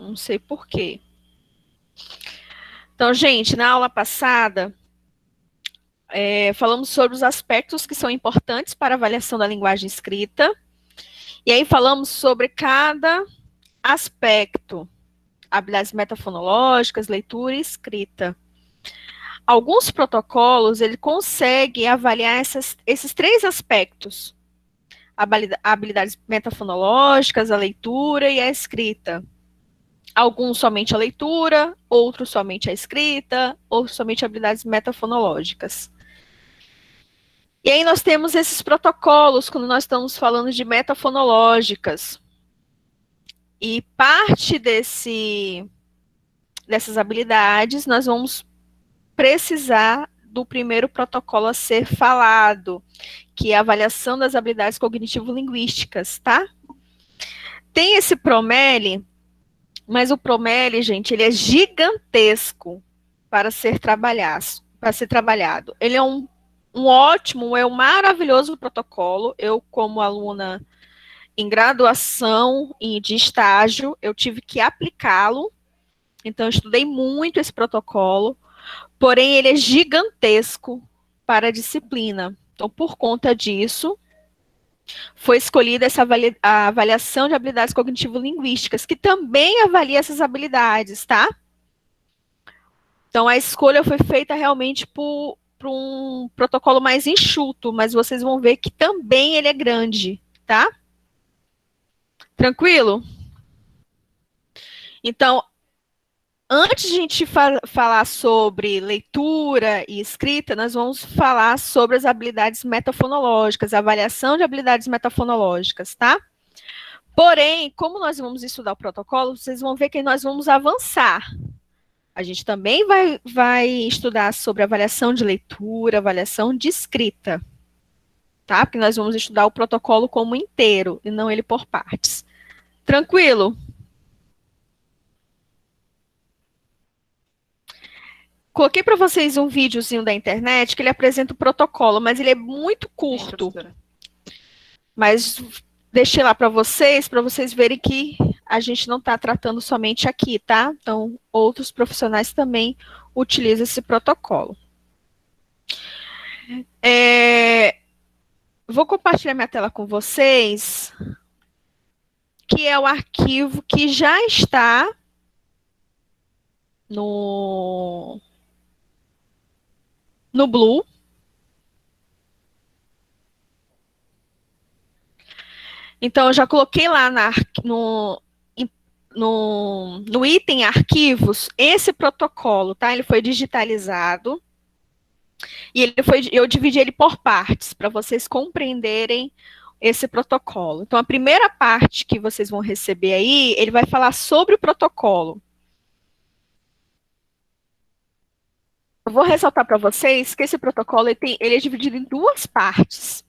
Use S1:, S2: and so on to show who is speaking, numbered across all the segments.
S1: Não sei por quê. Então, gente, na aula passada, falamos sobre os aspectos que são importantes para a avaliação da linguagem escrita. E aí falamos sobre cada aspecto, habilidades metafonológicas, leitura e escrita. Alguns protocolos, ele consegue avaliar esses três aspectos, habilidades metafonológicas, a leitura e a escrita. Alguns somente a leitura, outros somente a escrita, ou somente habilidades metafonológicas. E aí nós temos esses protocolos, quando nós estamos falando de metafonológicas. E parte dessas habilidades, nós vamos precisar do primeiro protocolo a ser falado, que é a avaliação das habilidades cognitivo-linguísticas, tá? Tem esse PROMELI, mas o PROMELI, gente, ele é gigantesco para ser trabalhado. Ele é um ótimo, é um maravilhoso protocolo. Eu, como aluna em graduação e de estágio, eu tive que aplicá-lo. Então, eu estudei muito esse protocolo. Porém, ele é gigantesco para a disciplina. Então, por conta disso, foi escolhida a avaliação de habilidades cognitivo-linguísticas, que também avalia essas habilidades, tá? Então, a escolha foi feita realmente por um protocolo mais enxuto, mas vocês vão ver que também ele é grande, tá? Tranquilo? Então, antes de a gente falar sobre leitura e escrita, nós vamos falar sobre as habilidades metafonológicas, a avaliação de habilidades metafonológicas, tá? Porém, como nós vamos estudar o protocolo, vocês vão ver que nós vamos avançar. A gente também vai estudar sobre avaliação de leitura, avaliação de escrita, tá? Porque nós vamos estudar o protocolo como inteiro, e não ele por partes. Tranquilo? Coloquei para vocês um videozinho da internet que ele apresenta o protocolo, mas ele é muito curto. Mas deixei lá para vocês verem que a gente não está tratando somente aqui, tá? Então, outros profissionais também utilizam esse protocolo. Vou compartilhar minha tela com vocês, que é o arquivo que já está no Blue. Então, eu já coloquei lá no item arquivos esse protocolo, tá? Ele foi digitalizado e eu dividi ele por partes para vocês compreenderem esse protocolo. Então, a primeira parte que vocês vão receber aí, ele vai falar sobre o protocolo. Eu vou ressaltar para vocês que esse protocolo ele é dividido em duas partes.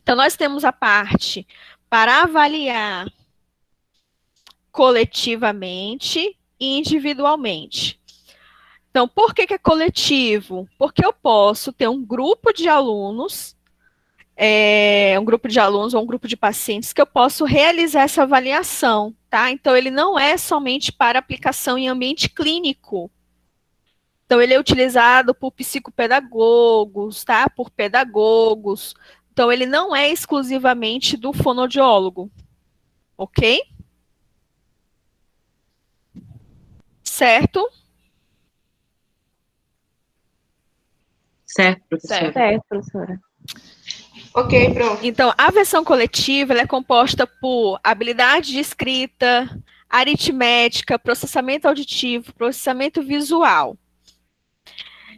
S1: Então, nós temos a parte para avaliar coletivamente e individualmente. Então, por que é coletivo? Porque eu posso ter um grupo de alunos, ou um grupo de pacientes que eu posso realizar essa avaliação, tá? Então, ele não é somente para aplicação em ambiente clínico. Então, ele é utilizado por psicopedagogos, tá? Por pedagogos. Então, ele não é exclusivamente do fonoaudiólogo, ok? Certo?
S2: Certo, professora.
S3: Certo, professora.
S2: Ok, pronto.
S1: Então, a versão coletiva ela é composta por habilidade de escrita, aritmética, processamento auditivo, processamento visual.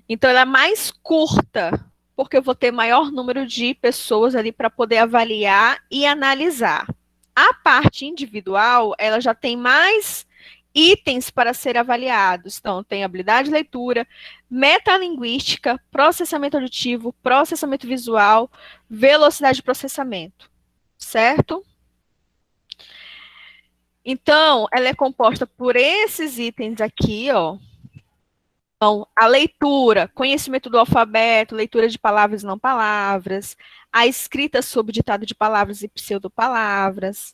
S1: Então, ela é mais curta, porque eu vou ter maior número de pessoas ali para poder avaliar e analisar. A parte individual, ela já tem mais itens para ser avaliados. Então, tem habilidade de leitura, metalinguística, processamento auditivo, processamento visual, velocidade de processamento. Certo? Então, ela é composta por esses itens aqui, ó. Então, a leitura, conhecimento do alfabeto, leitura de palavras e não palavras, a escrita sob ditado de palavras e pseudopalavras,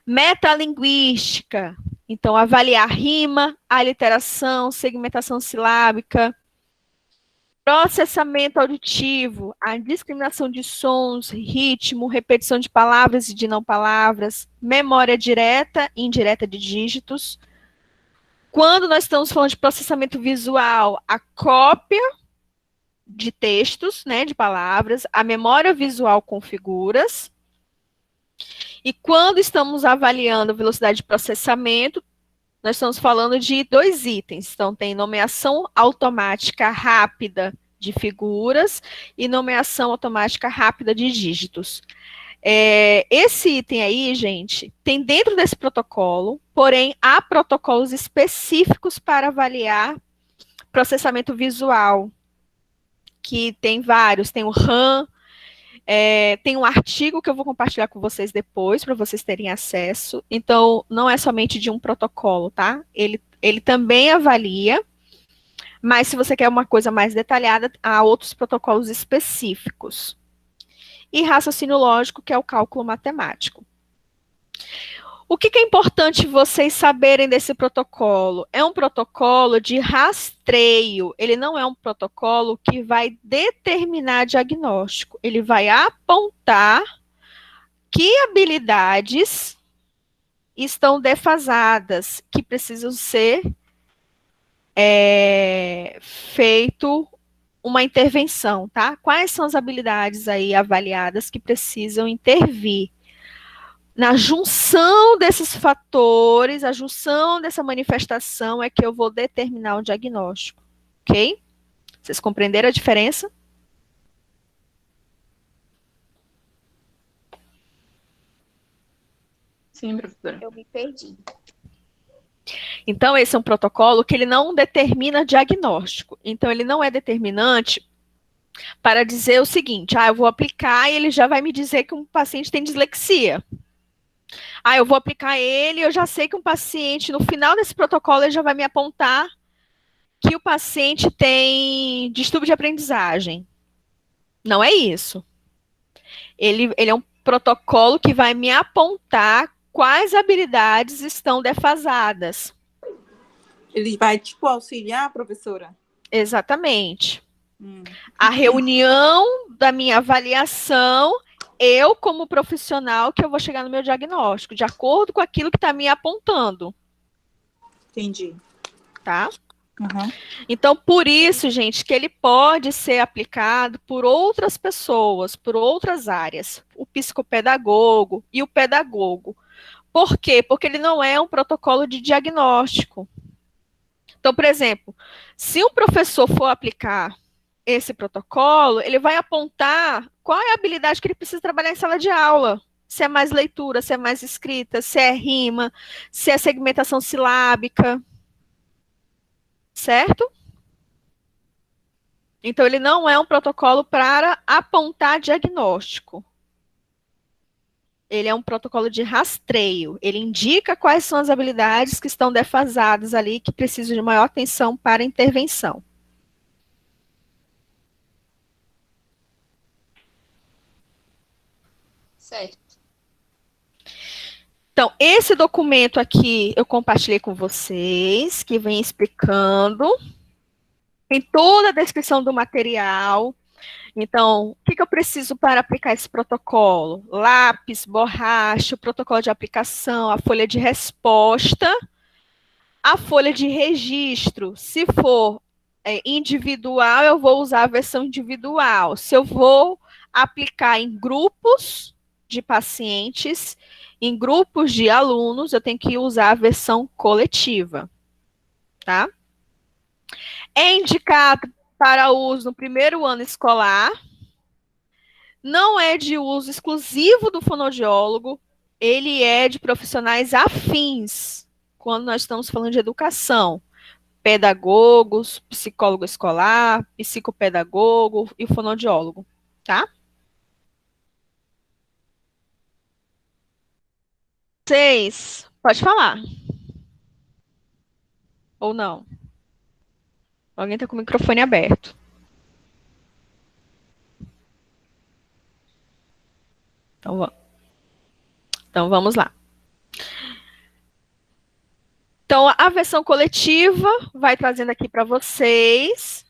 S1: metalinguística, Então, avaliar a rima, a aliteração, segmentação silábica, processamento auditivo, a discriminação de sons, ritmo, repetição de palavras e de não palavras, memória direta e indireta de dígitos. Quando nós estamos falando de processamento visual, a cópia de textos, né, de palavras, a memória visual com figuras. E quando estamos avaliando a velocidade de processamento, nós estamos falando de 2 itens. Então, tem nomeação automática rápida de figuras e nomeação automática rápida de dígitos. Esse item aí, gente, tem dentro desse protocolo, porém, há protocolos específicos para avaliar processamento visual, que tem vários, tem o RAM, tem um artigo que eu vou compartilhar com vocês depois, para vocês terem acesso. Então, não é somente de um protocolo, tá? Ele também avalia, mas se você quer uma coisa mais detalhada, há outros protocolos específicos. E raciocínio lógico, que é o cálculo matemático. O que é importante vocês saberem desse protocolo? É um protocolo de rastreio, ele não é um protocolo que vai determinar diagnóstico, ele vai apontar que habilidades estão defasadas, que precisam ser feito uma intervenção, tá? Quais são as habilidades aí avaliadas que precisam intervir? Na junção desses fatores, a junção dessa manifestação é que eu vou determinar o diagnóstico, ok? Vocês compreenderam a diferença?
S2: Sim, professora.
S3: Eu me perdi.
S1: Então, esse é um protocolo que ele não determina diagnóstico. Então, ele não é determinante para dizer o seguinte, eu vou aplicar e ele já vai me dizer que um paciente tem dislexia. Eu vou aplicar ele, eu já sei que um paciente, no final desse protocolo, ele já vai me apontar que o paciente tem distúrbio de aprendizagem. Não é isso. Ele é um protocolo que vai me apontar quais habilidades estão defasadas.
S4: Ele vai, tipo, auxiliar, professora?
S1: Exatamente. A reunião da minha avaliação, eu como profissional, que eu vou chegar no meu diagnóstico, de acordo com aquilo que está me apontando.
S4: Entendi.
S1: Tá?
S4: Uhum.
S1: Então, por isso, gente, que ele pode ser aplicado por outras pessoas, por outras áreas, o psicopedagogo e o pedagogo. Por quê? Porque ele não é um protocolo de diagnóstico. Então, por exemplo, se um professor for aplicar esse protocolo, ele vai apontar qual é a habilidade que ele precisa trabalhar em sala de aula. Se é mais leitura, se é mais escrita, se é rima, se é segmentação silábica. Certo? Então, ele não é um protocolo para apontar diagnóstico. Ele é um protocolo de rastreio. Ele indica quais são as habilidades que estão defasadas ali, que precisam de maior atenção para intervenção.
S3: Certo.
S1: Então, esse documento aqui eu compartilhei com vocês, que vem explicando, tem toda a descrição do material. Então, o que eu preciso para aplicar esse protocolo? Lápis, borracha, o protocolo de aplicação, a folha de resposta, a folha de registro. Se for individual, eu vou usar a versão individual. Se eu vou aplicar em grupos de pacientes, em grupos de alunos, eu tenho que usar a versão coletiva. Tá? É indicado para uso no primeiro ano escolar, não é de uso exclusivo do fonoaudiólogo, ele é de profissionais afins, quando nós estamos falando de educação, pedagogos, psicólogo escolar, psicopedagogo e fonoaudiólogo, tá? Vocês, pode falar. Ou não? Alguém está com o microfone aberto. Então vamos lá. Então, a versão coletiva vai trazendo aqui para vocês.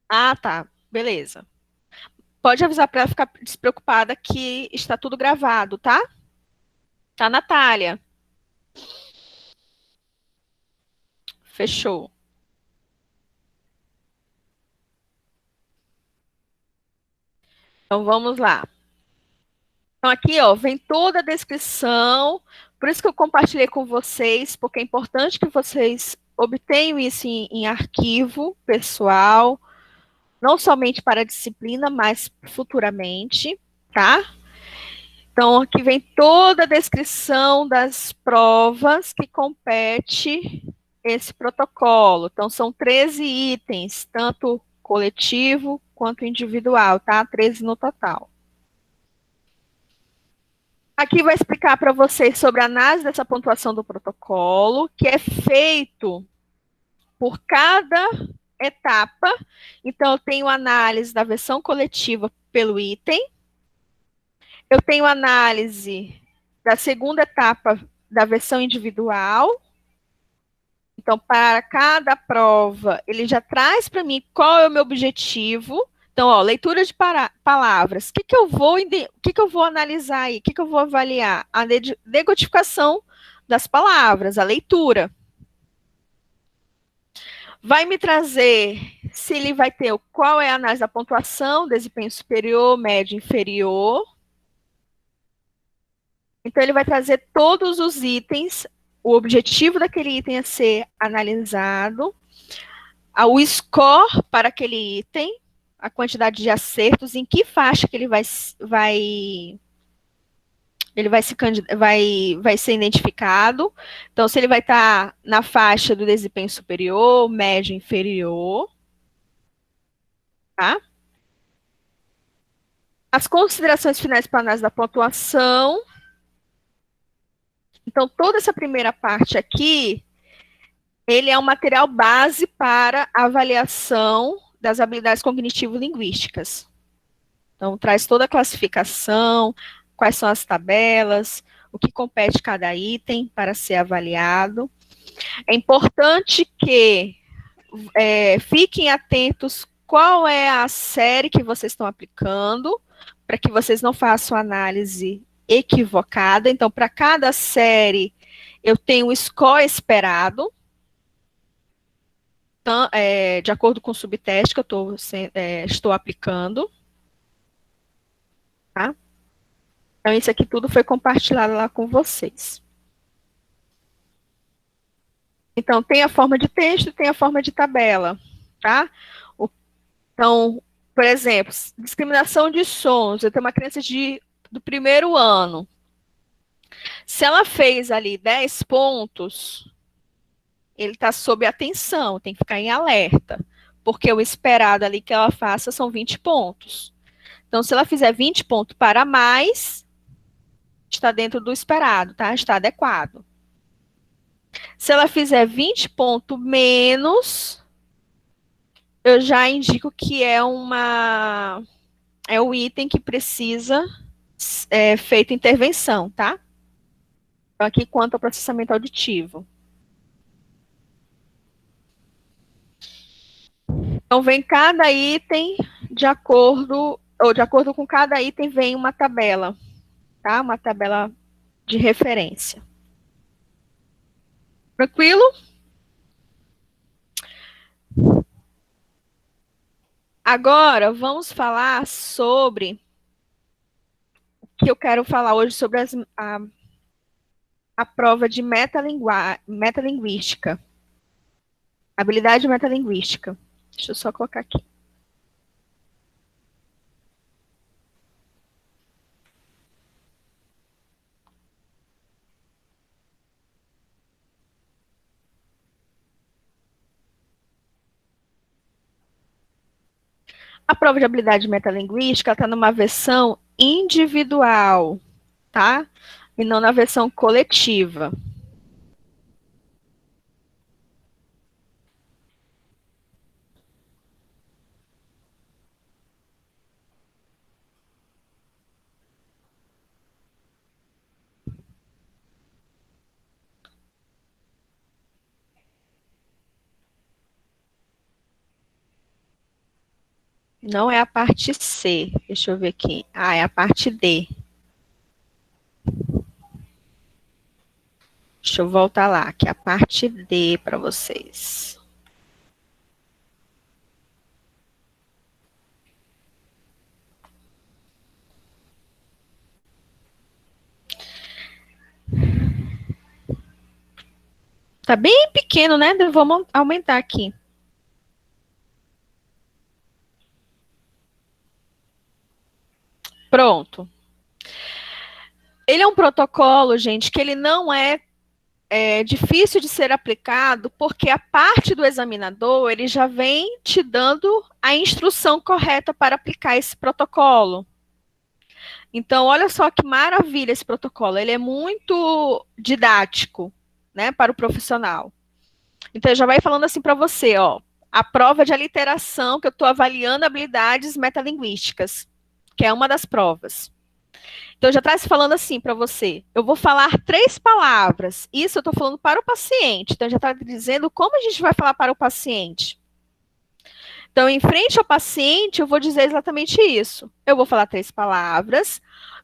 S1: Ah, tá. Beleza. Pode avisar para ela ficar despreocupada que está tudo gravado, tá? Tá, Natália? Fechou. Então, vamos lá. Então, aqui, ó, vem toda a descrição. Por isso que eu compartilhei com vocês, porque é importante que vocês obtenham isso em arquivo pessoal, não somente para a disciplina, mas futuramente, tá? Então, aqui vem toda a descrição das provas que compete esse protocolo. Então, são 13 itens, tanto coletivo quanto individual, tá? 13 no total. Aqui vai explicar para vocês sobre a análise dessa pontuação do protocolo, que é feito por cada etapa. Então, eu tenho análise da versão coletiva pelo item, eu tenho análise da segunda etapa da versão individual. Então, para cada prova, ele já traz para mim qual é o meu objetivo. Então, ó, leitura de palavras. O que eu vou analisar aí? O que eu vou avaliar? A decodificação das palavras, a leitura. Vai me trazer se ele vai ter qual é a análise da pontuação, desempenho superior, médio, inferior. Então, ele vai trazer todos os itens, o objetivo daquele item a ser analisado, o score para aquele item, a quantidade de acertos, em que faixa que ele vai ser identificado. Então, se ele vai estar na faixa do desempenho superior, médio, inferior. Tá? As considerações finais para análise da pontuação. Então, toda essa primeira parte aqui, ele é um material base para avaliação das habilidades cognitivo-linguísticas. Então, traz toda a classificação, quais são as tabelas, o que compete cada item para ser avaliado. É importante que fiquem atentos qual é a série que vocês estão aplicando, para que vocês não façam análise equivocada. Então, para cada série, eu tenho o score esperado, de acordo com o subteste que eu estou aplicando. Tá? Então, isso aqui tudo foi compartilhado lá com vocês. Então, tem a forma de texto, tem a forma de tabela, tá? Então, por exemplo, discriminação de sons. Eu tenho uma criança do primeiro ano. Se ela fez ali 10 pontos, ele está sob atenção, tem que ficar em alerta, porque o esperado ali que ela faça são 20 pontos. Então, se ela fizer 20 pontos para mais, está dentro do esperado, tá? Está adequado. Se ela fizer 20 pontos menos, eu já indico que é o item que precisa feita intervenção, tá? Então, aqui quanto ao processamento auditivo. Então, vem cada item de acordo com cada item vem uma tabela, tá? Uma tabela de referência. Tranquilo? Agora, vamos falar sobre o que eu quero falar hoje sobre a prova de metalinguística. Habilidade metalinguística. Deixa eu só colocar aqui. A prova de habilidade metalinguística está numa versão individual, tá? E não na versão coletiva. Não é a parte C. Deixa eu ver aqui. Ah, é a parte D. Deixa eu voltar lá, que é a parte D para vocês. Tá bem pequeno, né? Vamos aumentar aqui. Pronto. Ele é um protocolo, gente, que ele não é difícil de ser aplicado, porque a parte do examinador, ele já vem te dando a instrução correta para aplicar esse protocolo. Então, olha só que maravilha esse protocolo. Ele é muito didático, né, para o profissional. Então, já vai falando assim para você, ó, a prova de aliteração, que eu estou avaliando habilidades metalinguísticas, que é uma das provas. Então, já traz falando assim para você, eu vou falar 3 palavras, isso eu estou falando para o paciente, então já está dizendo como a gente vai falar para o paciente. Então, em frente ao paciente, eu vou dizer exatamente isso. Eu vou falar 3 palavras,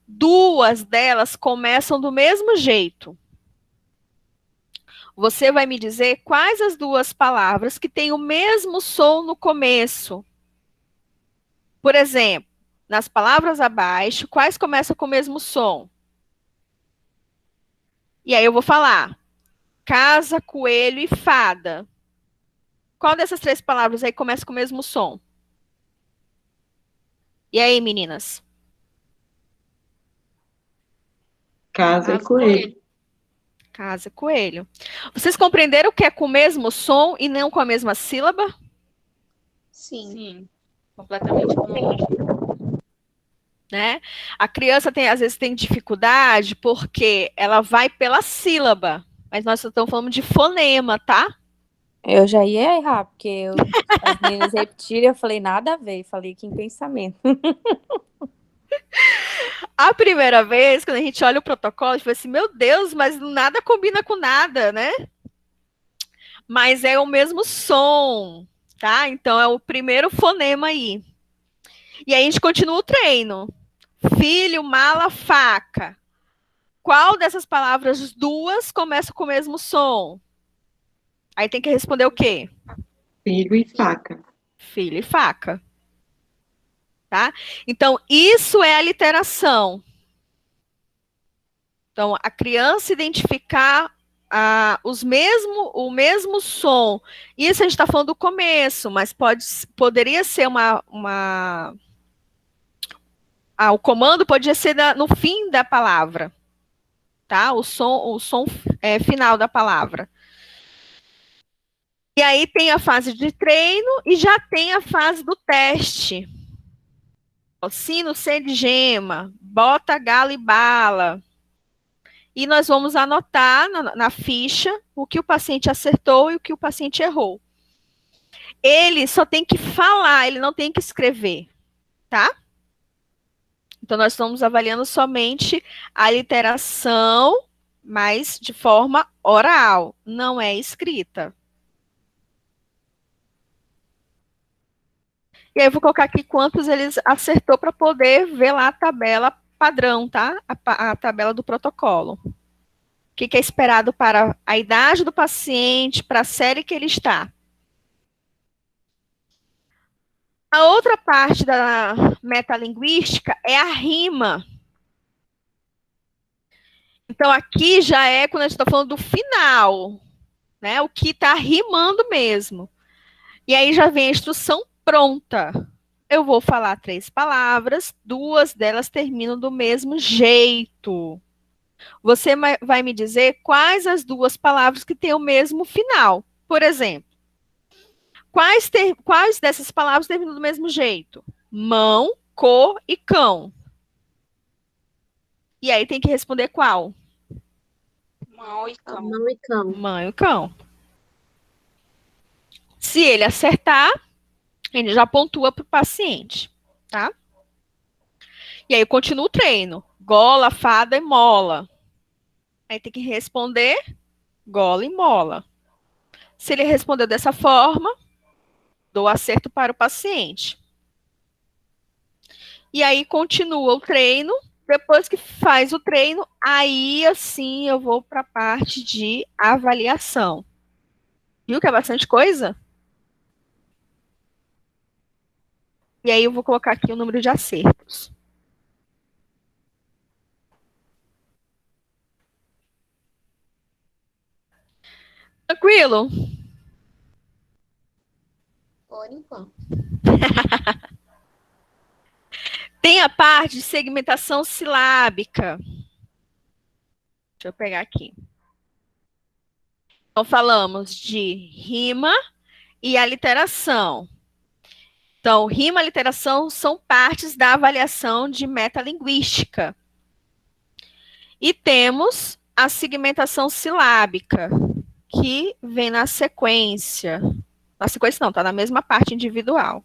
S1: 2 delas começam do mesmo jeito. Você vai me dizer quais as 2 palavras que têm o mesmo som no começo. Por exemplo, nas palavras abaixo, quais começam com o mesmo som? E aí eu vou falar casa, coelho e fada. Qual dessas 3 palavras aí começa com o mesmo som? E aí, meninas?
S2: Casa e coelho.
S1: Casa, coelho. Vocês compreenderam o que é com o mesmo som e não com a mesma sílaba?
S2: Sim. Completamente comum.
S1: Né? A criança às vezes tem dificuldade porque ela vai pela sílaba, mas nós estamos falando de fonema, tá?
S3: Eu já ia errar, porque as meninas repetiram, eu falei nada a ver, falei aqui em pensamento.
S1: A primeira vez, quando a gente olha o protocolo, a gente fala assim, meu Deus, mas nada combina com nada, né? Mas é o mesmo som, tá? Então é o primeiro fonema aí. E aí a gente continua o treino. Filho, mala, faca. Qual dessas palavras 2 começa com o mesmo som? Aí tem que responder o quê?
S2: Filho e faca.
S1: Filho e faca. Tá? Então, isso é a literação. Então, a criança identificar o mesmo som. Isso a gente está falando do começo, mas poderia ser o comando poderia ser no fim da palavra. Tá? O som final da palavra. E aí tem a fase de treino e já tem a fase do teste. Sino, C de gema, bota, galo e bala. E nós vamos anotar na ficha o que o paciente acertou e o que o paciente errou. Ele só tem que falar, ele não tem que escrever, tá? Então, nós estamos avaliando somente a literação, mas de forma oral, não é escrita. E aí eu vou colocar aqui quantos eles acertou para poder ver lá a tabela padrão, tá? A tabela do protocolo. O que é esperado para a idade do paciente, para a série que ele está. A outra parte da metalinguística é a rima. Então, aqui já é quando a gente está falando do final, né? O que está rimando mesmo. E aí já vem a instrução pronta. Eu vou falar 3 palavras, 2 delas terminam do mesmo jeito. Você vai me dizer quais as 2 palavras que têm o mesmo final. Por exemplo, quais dessas palavras terminam do mesmo jeito? Mão, cor e cão. E aí tem que responder qual?
S2: Mão e cão.
S5: Mão e cão.
S1: Mão e cão. Se ele acertar, ele já pontua para o paciente, tá? E aí continua o treino. Gola, fada e mola. Aí tem que responder gola e mola. Se ele respondeu dessa forma, dou acerto para o paciente. E aí continua o treino. Depois que faz o treino, aí assim eu vou para a parte de avaliação. Viu que é bastante coisa? E aí eu vou colocar aqui o número de acertos. Tranquilo?
S2: Por enquanto.
S1: Tem a parte de segmentação silábica. Deixa eu pegar aqui. Então, falamos de rima e aliteração. Então, rima e aliteração são partes da avaliação de metalinguística. E temos a segmentação silábica, que vem na sequência. Na sequência não, está na mesma parte individual.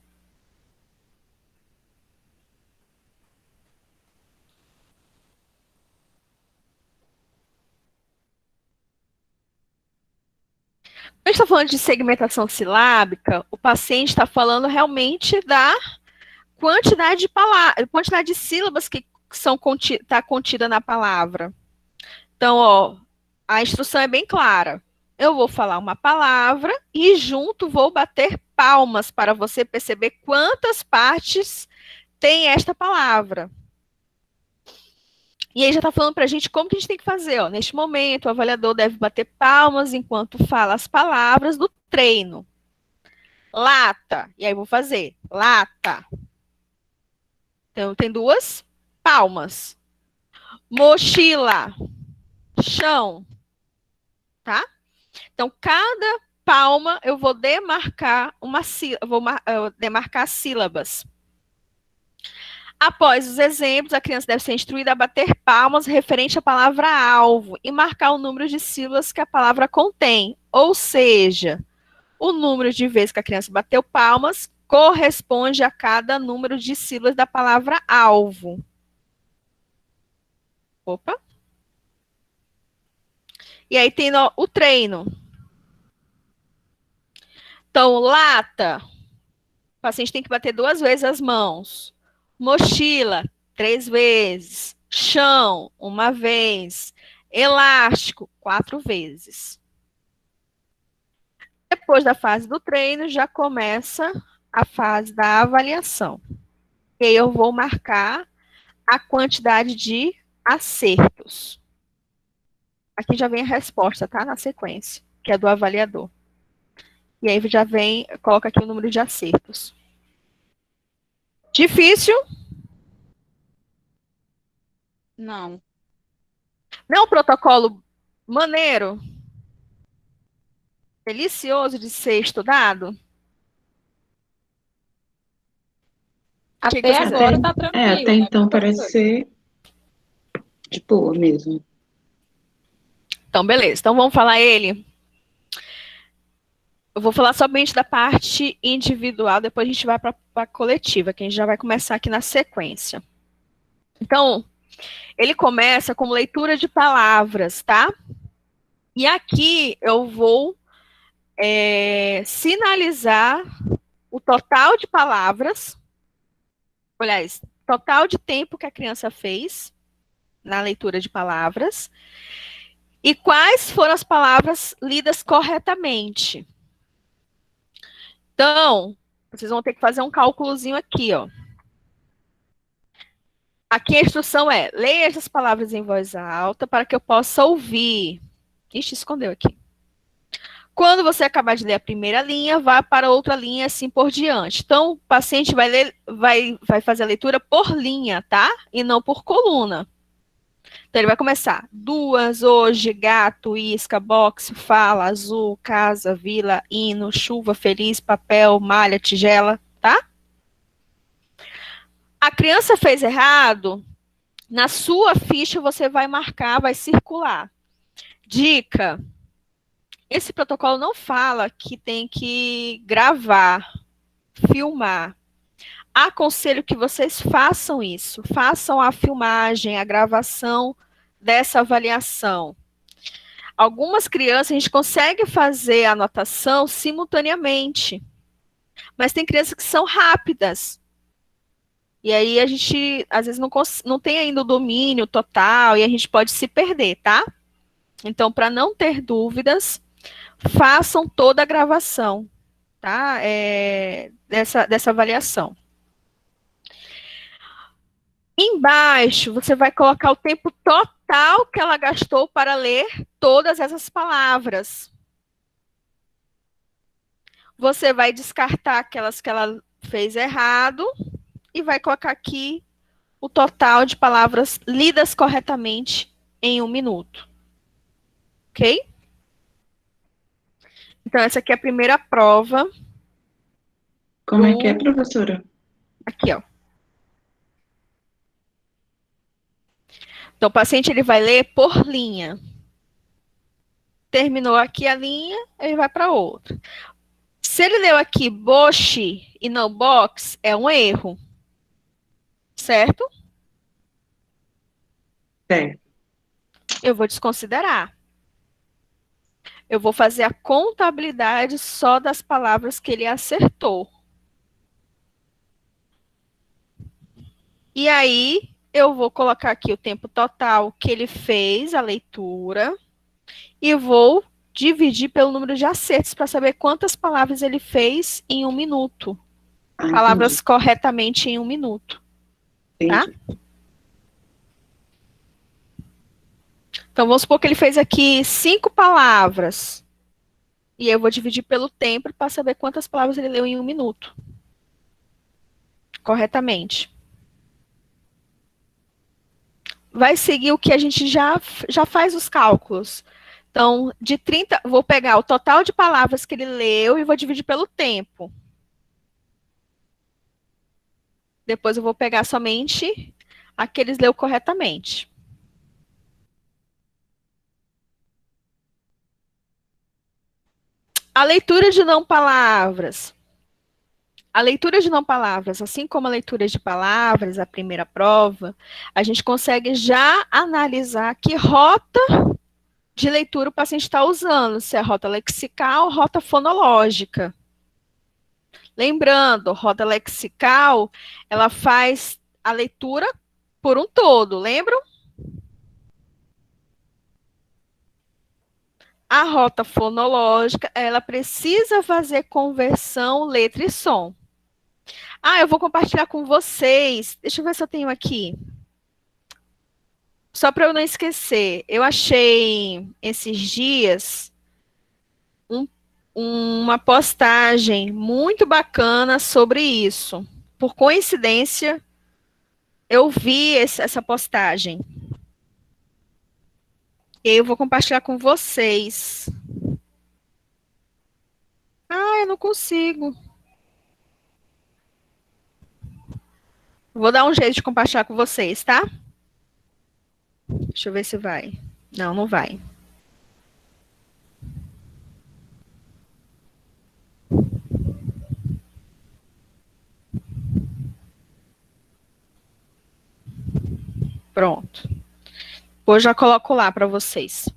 S1: Quando a gente está falando de segmentação silábica, o paciente está falando realmente da quantidade de palavras, quantidade de sílabas que está contida na palavra. Então, ó, a instrução é bem clara. Eu vou falar uma palavra e junto vou bater palmas para você perceber quantas partes tem esta palavra. E aí já está falando para a gente como que a gente tem que fazer. Ó. Neste momento, o avaliador deve bater palmas enquanto fala as palavras do treino. Lata. E aí vou fazer. Lata. Então, tem 2 palmas. Mochila. Chão. Tá? Então, cada palma eu vou demarcar demarcar sílabas. Após os exemplos, a criança deve ser instruída a bater palmas referente à palavra-alvo e marcar o número de sílabas que a palavra contém. Ou seja, o número de vezes que a criança bateu palmas corresponde a cada número de sílabas da palavra-alvo. Opa. E aí tem o treino. Então, lata. O paciente tem que bater 2 vezes as mãos. Mochila, 3 vezes. Chão, 1 vez. Elástico, 4 vezes. Depois da fase do treino, já começa a fase da avaliação. E aí eu vou marcar a quantidade de acertos. Aqui já vem a resposta, tá? Na sequência, que é do avaliador. E aí já vem, coloca aqui o número de acertos. Difícil?
S2: Não.
S1: Não é um protocolo maneiro? Delicioso de ser estudado?
S2: Até agora tá tranquilo.
S5: Até então parece ser de boa mesmo.
S1: Então, beleza. Então, vamos falar ele. Eu vou falar somente da parte individual, depois a gente vai para a coletiva, que a gente já vai começar aqui na sequência. Então, ele começa com leitura de palavras, tá? E aqui eu vou sinalizar o total de palavras, aliás, total de tempo que a criança fez na leitura de palavras e quais foram as palavras lidas corretamente. Então, vocês vão ter que fazer um cálculozinho aqui, ó. Aqui a instrução é, leia essas palavras em voz alta para que eu possa ouvir. Ixi, escondeu aqui. Quando você acabar de ler a primeira linha, vá para outra linha, assim por diante. Então, o paciente vai fazer a leitura por linha, tá? E não por coluna. Então, ele vai começar. 2, hoje, gato, isca, boxe, fala, azul, casa, vila, hino, chuva, feliz, papel, malha, tigela, tá? A criança fez errado, na sua ficha você vai marcar, vai circular. Dica: esse protocolo não fala que tem que gravar, filmar. Aconselho que vocês façam isso, façam a filmagem, a gravação dessa avaliação. Algumas crianças a gente consegue fazer a anotação simultaneamente, mas tem crianças que são rápidas. E aí a gente, às vezes, não tem ainda o domínio total e a gente pode se perder, tá? Então, para não ter dúvidas, façam toda a gravação, tá? Dessa avaliação. Embaixo, você vai colocar o tempo total que ela gastou para ler todas essas palavras. Você vai descartar aquelas que ela fez errado e vai colocar aqui o total de palavras lidas corretamente em 1 minuto. Ok? Então, essa aqui é a primeira prova.
S5: Como é que é, professora?
S1: Aqui, ó. Então, o paciente ele vai ler por linha. Terminou aqui a linha, ele vai para outra. Se ele leu aqui Boshi e não box, é um erro. Certo?
S5: Certo.
S1: Eu vou desconsiderar. Eu vou fazer a contabilidade só das palavras que ele acertou. E aí, eu vou colocar aqui o tempo total que ele fez a leitura e vou dividir pelo número de acertos para saber quantas palavras ele fez em 1 minuto. Palavras corretamente em 1 minuto. Tá? Então, vamos supor que ele fez aqui 5 palavras. E eu vou dividir pelo tempo para saber quantas palavras ele leu em 1 minuto. Corretamente. Vai seguir o que a gente já faz os cálculos. Então, de 30, vou pegar o total de palavras que ele leu e vou dividir pelo tempo. Depois eu vou pegar somente aqueles que leu corretamente. A leitura de não palavras. A leitura de não palavras, assim como a leitura de palavras, a primeira prova, a gente consegue já analisar que rota de leitura o paciente está usando, se é rota lexical ou rota fonológica. Lembrando, rota lexical, ela faz a leitura por um todo, lembram? A rota fonológica, ela precisa fazer conversão letra e som. Ah, eu vou compartilhar com vocês. Deixa eu ver se eu tenho aqui. Só para eu não esquecer, eu achei esses dias uma postagem muito bacana sobre isso. Por coincidência, eu vi essa postagem. E eu vou compartilhar com vocês. Ah, eu não consigo. Vou dar um jeito de compartilhar com vocês, tá? Deixa eu ver se vai. Não, não vai. Pronto. Hoje já coloco lá para vocês.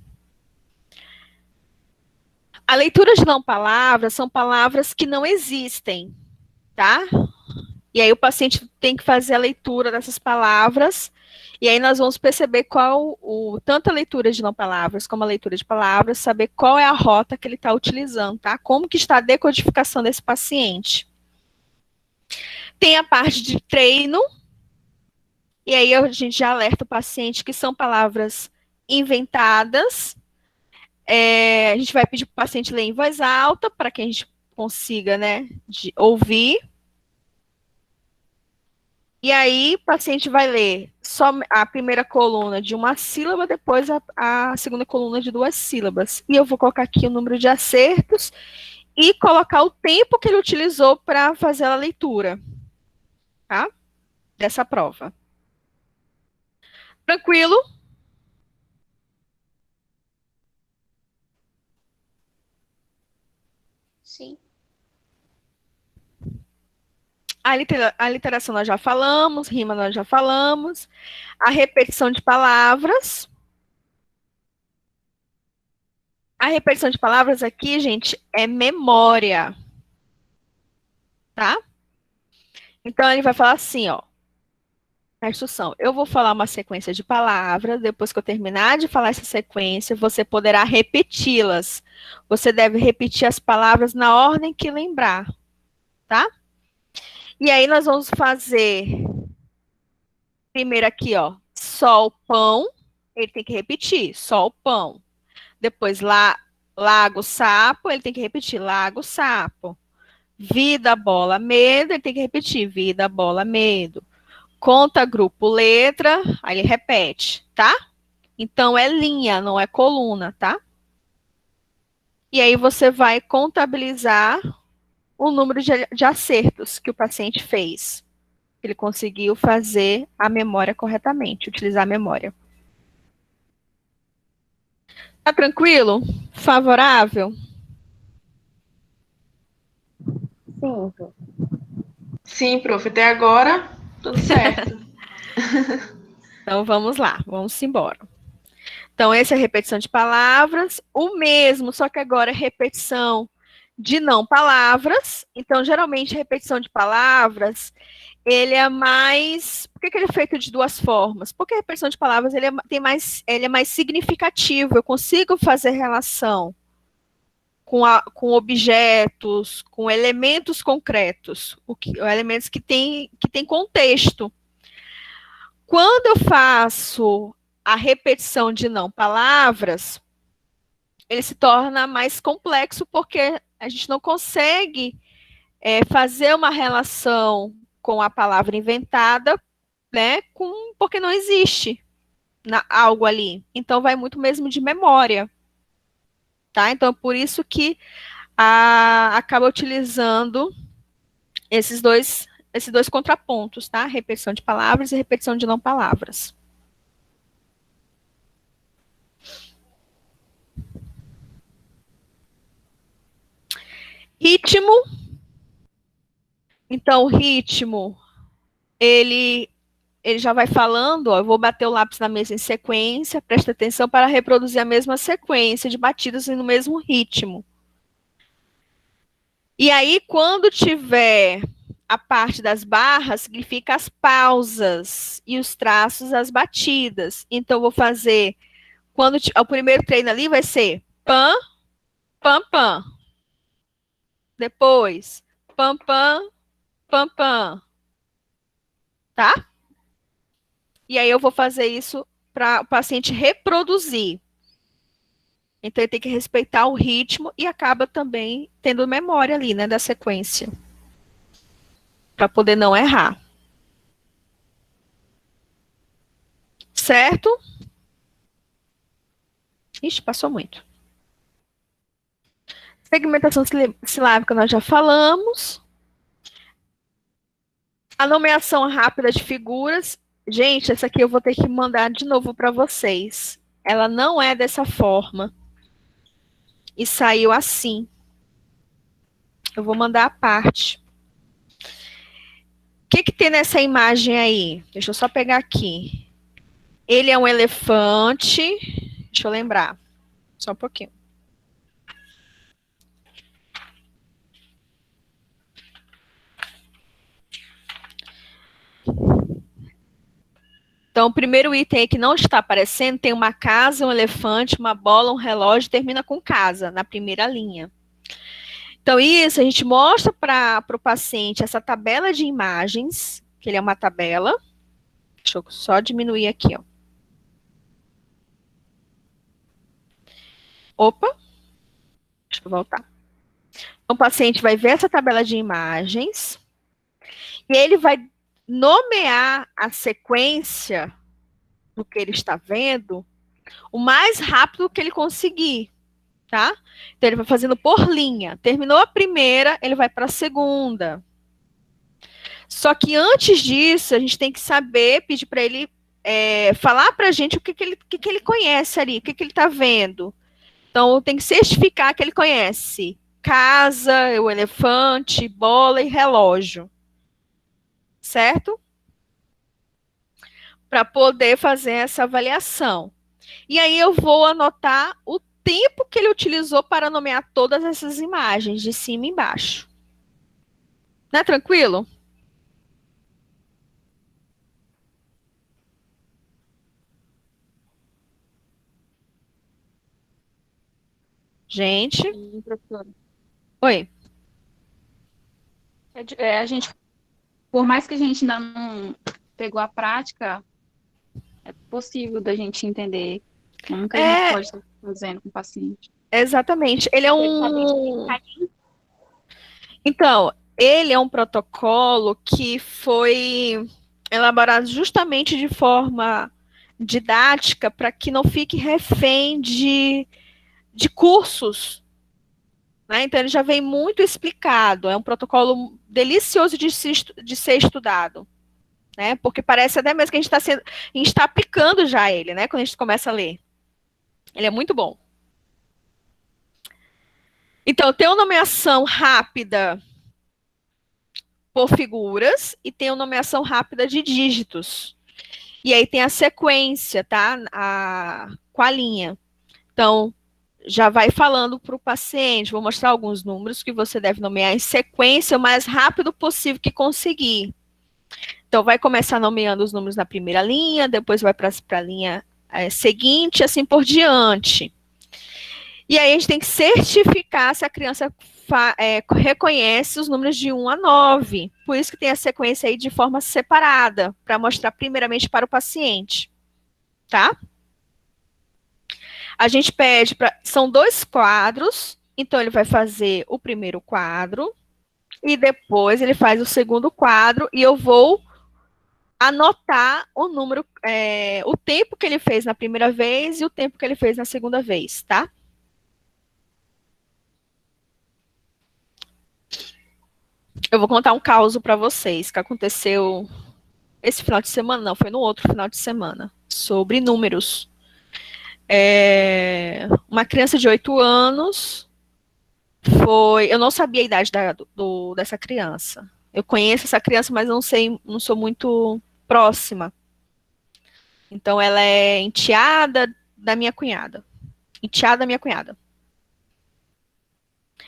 S1: A leitura de não palavras são palavras que não existem, tá? E aí o paciente tem que fazer a leitura dessas palavras, e aí nós vamos perceber tanto a leitura de não palavras como a leitura de palavras, saber qual é a rota que ele está utilizando, tá? Como que está a decodificação desse paciente. Tem a parte de treino, e aí a gente já alerta o paciente que são palavras inventadas. A gente vai pedir para o paciente ler em voz alta, para que a gente consiga, né, ouvir. E aí, o paciente vai ler só a primeira coluna de uma sílaba, depois a segunda coluna de 2 sílabas. E eu vou colocar aqui o número de acertos e colocar o tempo que ele utilizou para fazer a leitura, tá? Dessa prova. Tranquilo?
S2: Sim.
S1: A literação nós já falamos, rima nós já falamos. A repetição de palavras. A repetição de palavras aqui, gente, é memória. Tá? Então, ele vai falar assim, ó. a instrução. Eu vou falar uma sequência de palavras, depois que eu terminar de falar essa sequência, você poderá repeti-las. Você deve repetir as palavras na ordem que lembrar, tá? E aí nós vamos fazer primeiro aqui, ó, sol, pão. Ele tem que repetir, sol, pão. Depois lago, sapo, ele tem que repetir, lago, sapo. Vida, bola, medo, ele tem que repetir, vida, bola, medo. Conta, grupo, letra, aí ele repete, tá? Então, é linha, não é coluna, tá? E aí você vai contabilizar o número de acertos que o paciente fez. Ele conseguiu fazer a memória corretamente, utilizar a memória. Tá tranquilo? Favorável?
S2: Sim.
S5: Sim, prof, até agora, tudo certo.
S1: Então, vamos lá, vamos embora. Então, essa é a repetição de palavras. O mesmo, só que agora é repetição de não palavras. Então, geralmente, a repetição de palavras, ele é mais... Por que ele é feito de duas formas? Porque a repetição de palavras, ele é mais significativo. Eu consigo fazer relação com objetos, com elementos concretos, elementos que têm contexto. Quando eu faço a repetição de não palavras, ele se torna mais complexo, porque a gente não consegue fazer uma relação com a palavra inventada, né, porque não existe algo ali. Então, vai muito mesmo de memória. Tá? Então, por isso que acaba utilizando esses dois contrapontos, tá? Repetição de palavras e repetição de não palavras. Ritmo. Então, o ritmo, ele já vai falando, ó, eu vou bater o lápis na mesa em sequência, presta atenção para reproduzir a mesma sequência de batidas no mesmo ritmo. E aí, quando tiver a parte das barras, significa as pausas, e os traços, as batidas. Então, eu vou fazer, o primeiro treino ali vai ser pam, pam, pam. Depois, pam, pam, pam, pam. Tá? E aí eu vou fazer isso para o paciente reproduzir. Então, ele tem que respeitar o ritmo e acaba também tendo memória ali, né, da sequência. Para poder não errar. Certo? Ixi, passou muito. Segmentação silábica nós já falamos. A nomeação rápida de figuras. Gente, essa aqui eu vou ter que mandar de novo para vocês. Ela não é dessa forma. E saiu assim. Eu vou mandar a parte. O que tem nessa imagem aí? Deixa eu só pegar aqui. Ele é um elefante. Deixa eu lembrar. Só um pouquinho. Então, o primeiro item aí que não está aparecendo tem uma casa, um elefante, uma bola, um relógio, termina com casa, na primeira linha. Então, isso a gente mostra para o paciente essa tabela de imagens, que ele é uma tabela. Deixa eu só diminuir aqui, ó. Opa! Deixa eu voltar. Então, o paciente vai ver essa tabela de imagens e ele vai nomear a sequência do que ele está vendo o mais rápido que ele conseguir, tá? Então, ele vai fazendo por linha. Terminou a primeira, ele vai para a segunda. Só que antes disso, a gente tem que saber, pedir para ele falar para a gente o que ele conhece ali, o que ele está vendo. Então, tem que certificar que ele conhece casa, o elefante, bola e relógio. Certo? Para poder fazer essa avaliação. E aí eu vou anotar o tempo que ele utilizou para nomear todas essas imagens, de cima e embaixo. Não é tranquilo? Gente,
S6: Sim, professora.
S1: oi.
S6: A gente, por mais que a gente ainda não pegou a prática, é possível da gente entender como que a gente
S1: É,
S6: pode estar fazendo com o paciente.
S1: exatamente. Ele é
S6: Ele saber
S1: um. Então, ele é um protocolo que foi elaborado justamente de forma didática para que não fique refém de cursos, né? Então, ele já vem muito explicado. É um protocolo delicioso de ser estudado, né? Porque parece até mesmo que a gente está aplicando já ele, né? Quando a gente começa a ler. Ele é muito bom. Então, tem uma nomeação rápida por figuras e tem uma nomeação rápida de dígitos. E aí tem a sequência, tá? Com a linha. Então, já vai falando para o paciente, vou mostrar alguns números que você deve nomear em sequência o mais rápido possível que conseguir. Então, vai começar nomeando os números na primeira linha, depois vai para a linha seguinte, assim por diante. E aí a gente tem que certificar se a criança reconhece os números de 1 a 9. Por isso que tem a sequência aí de forma separada, para mostrar primeiramente para o paciente. Tá? A gente pede para. São 2 quadros, então ele vai fazer o primeiro quadro, e depois ele faz o segundo quadro, e eu vou anotar o número, o tempo que ele fez na primeira vez e o tempo que ele fez na segunda vez, tá? Eu vou contar um caso para vocês que aconteceu esse final de semana, não, foi no outro final de semana, sobre números. Uma criança de 8 anos eu não sabia a idade dessa criança. Eu conheço essa criança, mas não sei, não sou muito próxima. Então, ela é enteada da minha cunhada. Enteada da minha cunhada.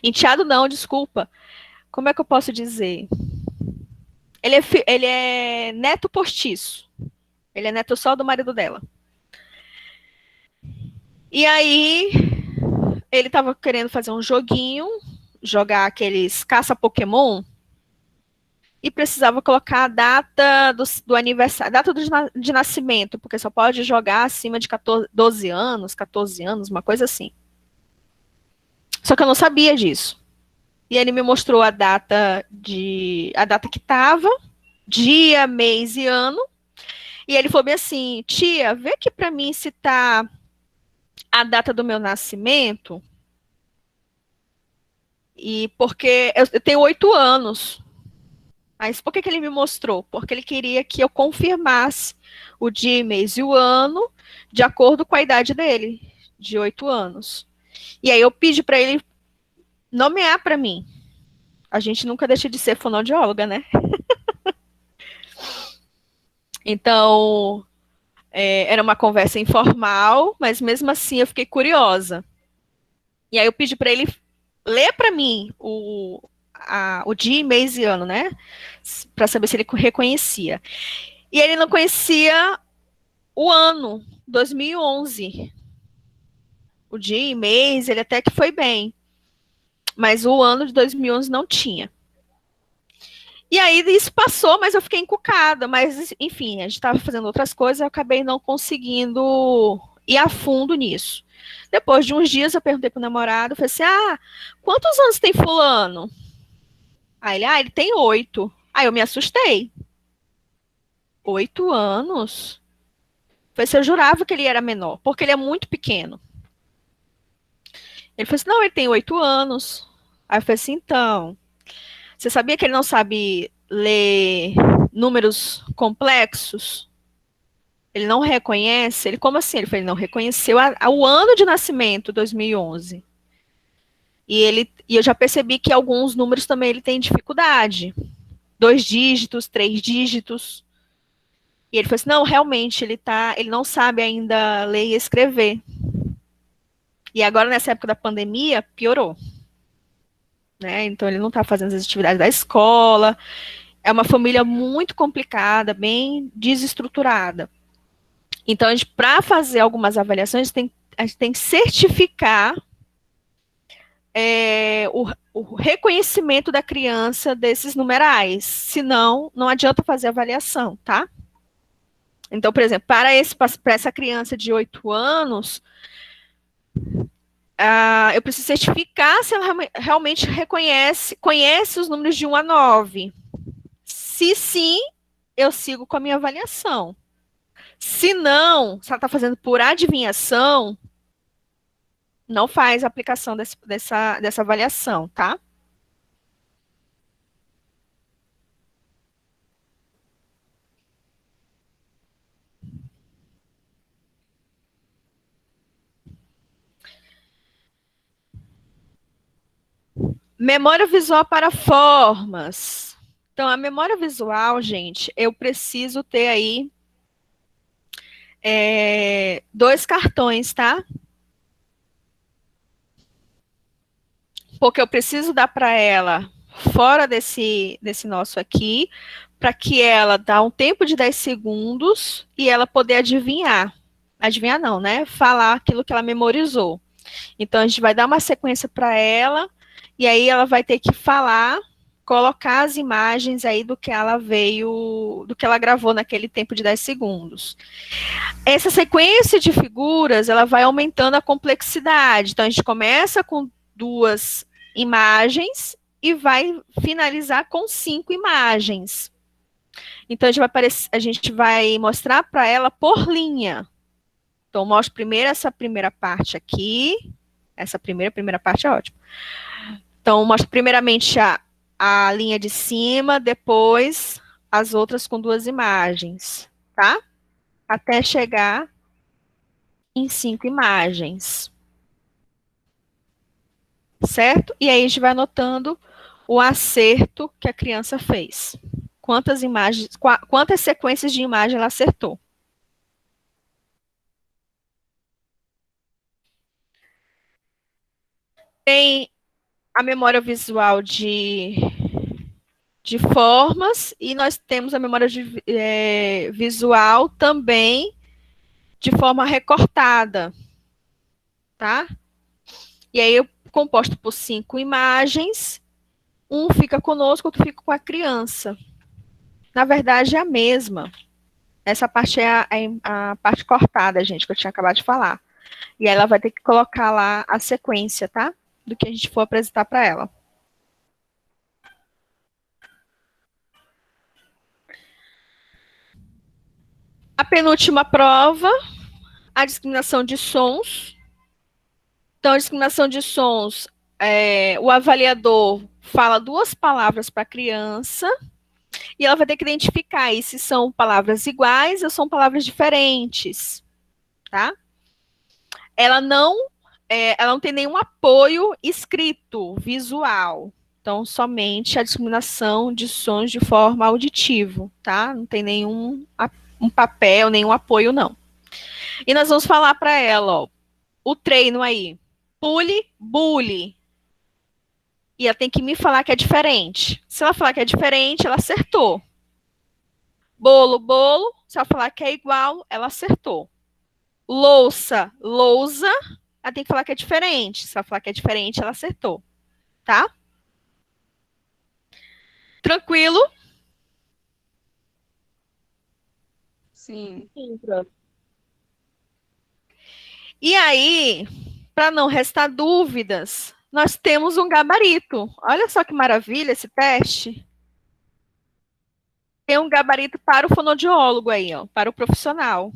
S1: Enteado não, desculpa. Como é que eu posso dizer? Ele é neto postiço. Ele é neto só do marido dela. E aí, ele tava querendo fazer um joguinho, jogar aqueles caça-Pokémon, e precisava colocar a data do aniversário, data de nascimento, porque só pode jogar acima de 12 anos, 14 anos, uma coisa assim. Só que eu não sabia disso. E ele me mostrou a data que tava, dia, mês e ano. E ele falou bem assim: tia, vê aqui para mim se tá a data do meu nascimento. E porque eu tenho 8 anos. Mas por que ele me mostrou? Porque ele queria que eu confirmasse o dia, mês e o ano de acordo com a idade dele, de 8 anos. E aí eu pedi para ele nomear para mim. A gente nunca deixa de ser fonoaudióloga, né? Então, era uma conversa informal, mas mesmo assim eu fiquei curiosa. E aí eu pedi para ele ler para mim o dia, mês e ano, né? Para saber se ele reconhecia. E ele não conhecia o ano, 2011. O dia e mês, ele até que foi bem. Mas o ano de 2011 não tinha. E aí isso passou, mas eu fiquei encucada. Mas, enfim, a gente estava fazendo outras coisas, eu acabei não conseguindo ir a fundo nisso. Depois de uns dias, eu perguntei pro namorado, falei assim, quantos anos tem fulano? Aí ele tem 8. Aí eu me assustei. 8 anos? Falei assim, eu jurava que ele era menor, porque ele é muito pequeno. Ele falou assim, não, ele tem 8 anos. Aí eu falei assim, então, você sabia que ele não sabe ler números complexos? Ele não reconhece? Ele, como assim? Ele falou, ele não reconheceu o ano de nascimento, 2011. E eu já percebi que alguns números também ele tem dificuldade. 2 dígitos, 3 dígitos. E ele falou assim, não, realmente, ele não sabe ainda ler e escrever. E agora, nessa época da pandemia, piorou. Né? Então, ele não está fazendo as atividades da escola. É uma família muito complicada, bem desestruturada. Então, para fazer algumas avaliações, a gente tem que certificar o reconhecimento da criança desses numerais. Senão, não adianta fazer avaliação, tá? Então, por exemplo, para essa criança de 8 anos, eu preciso certificar se ela realmente conhece os números de 1 a 9. Se sim, eu sigo com a minha avaliação. Se não, se ela está fazendo por adivinhação, não faz a aplicação dessa avaliação, tá? Memória visual para formas. Então, a memória visual, gente, eu preciso ter aí 2 cartões, tá? Porque eu preciso dar para ela fora desse nosso aqui, para que ela dá um tempo de 10 segundos e ela poder adivinhar. Adivinhar não, né? Falar aquilo que ela memorizou. Então, a gente vai dar uma sequência para ela, e aí ela vai ter que falar, colocar as imagens aí do que ela gravou naquele tempo de 10 segundos. Essa sequência de figuras, ela vai aumentando a complexidade. Então, a gente começa com 2 imagens e vai finalizar com 5 imagens. Então, a gente vai mostrar para ela por linha. Então, mostro primeiro essa primeira parte aqui. Essa primeira parte é ótima. Então, mostro primeiramente a linha de cima, depois as outras com 2 imagens, tá? Até chegar em 5 imagens. Certo? E aí a gente vai anotando o acerto que a criança fez. Quantas imagens, quantas sequências de imagem ela acertou. Tem a memória visual de formas, e nós temos a memória visual também de forma recortada, tá? E aí, composto por 5 imagens, um fica conosco, outro fica com a criança. Na verdade, é a mesma. Essa parte é a parte cortada, gente, que eu tinha acabado de falar. E aí ela vai ter que colocar lá a sequência, tá? Do que a gente for apresentar para ela. A penúltima prova, a discriminação de sons. Então, a discriminação de sons, o avaliador fala 2 palavras para a criança e ela vai ter que identificar aí se são palavras iguais ou são palavras diferentes, tá? Ela não tem nenhum apoio escrito, visual. Então, somente a discriminação de sons de forma auditiva, tá? Não tem nenhum um papel, nenhum apoio, não. E nós vamos falar para ela, ó, o treino aí. Pule, bule. E ela tem que me falar que é diferente. Se ela falar que é diferente, ela acertou. Bolo, bolo. Se ela falar que é igual, ela acertou. Louça, lousa. Ela tem que falar que é diferente. Se ela falar que é diferente, ela acertou. Tá? Tranquilo?
S6: Sim.
S2: Sim, prof.
S1: E aí, para não restar dúvidas, nós temos um gabarito. Olha só que maravilha esse teste. Tem um gabarito para o fonoaudiólogo aí, ó, para o profissional.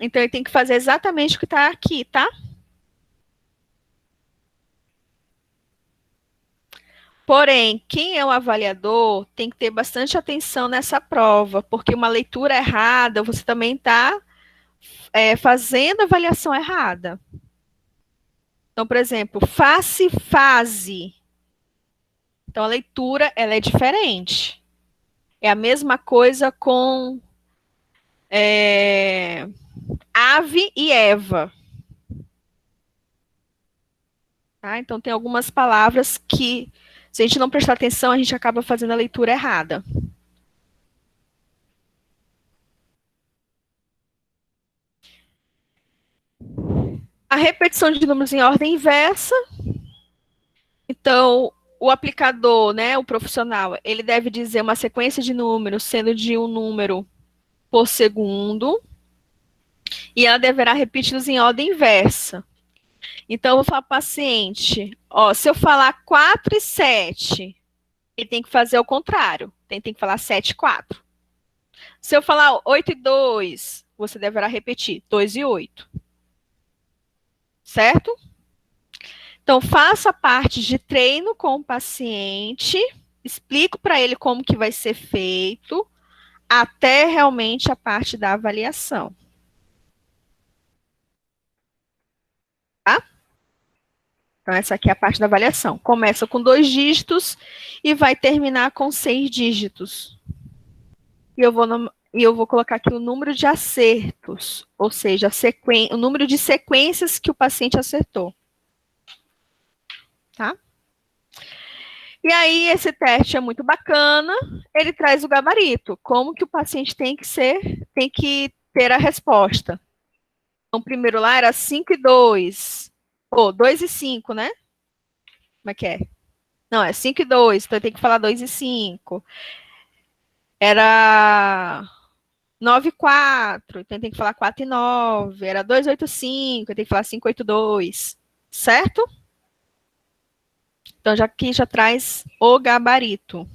S1: Então, ele tem que fazer exatamente o que está aqui, tá? Porém, quem é o avaliador tem que ter bastante atenção nessa prova, porque uma leitura errada, você também está fazendo a avaliação errada. Então, por exemplo, face, fase. Então, a leitura, ela é diferente. É a mesma coisa com ave e Eva. Tá? Então, tem algumas palavras que, se a gente não prestar atenção, a gente acaba fazendo a leitura errada. A repetição de números em ordem inversa. Então, o aplicador, né, o profissional, ele deve dizer uma sequência de números, sendo de um número por segundo, e ela deverá repeti-los em ordem inversa. Então, eu vou falar para o paciente, ó, se eu falar 4 e 7, ele tem que fazer o contrário, tem que falar 7 e 4. Se eu falar 8 e 2, você deverá repetir 2 e 8. Certo? Então, faça a parte de treino com o paciente, explico para ele como que vai ser feito, até realmente a parte da avaliação. Tá? Então, essa aqui é a parte da avaliação. Começa com 2 dígitos e vai terminar com 6 dígitos. E eu vou colocar aqui o número de acertos, ou seja, o número de sequências que o paciente acertou. Tá? E aí, esse teste é muito bacana, ele traz o gabarito, como que o paciente tem que ter a resposta. Então, primeiro lá era 5 e 2, ou 2 e 5, né? Como é que é? Não, é 5 e 2, então tem que falar 2 e 5. Era 9 e 4, então tem que falar 4 e 9. Era 2, 8, 5, tem que falar 5, 8, 2. Certo? Então, aqui já traz o gabarito.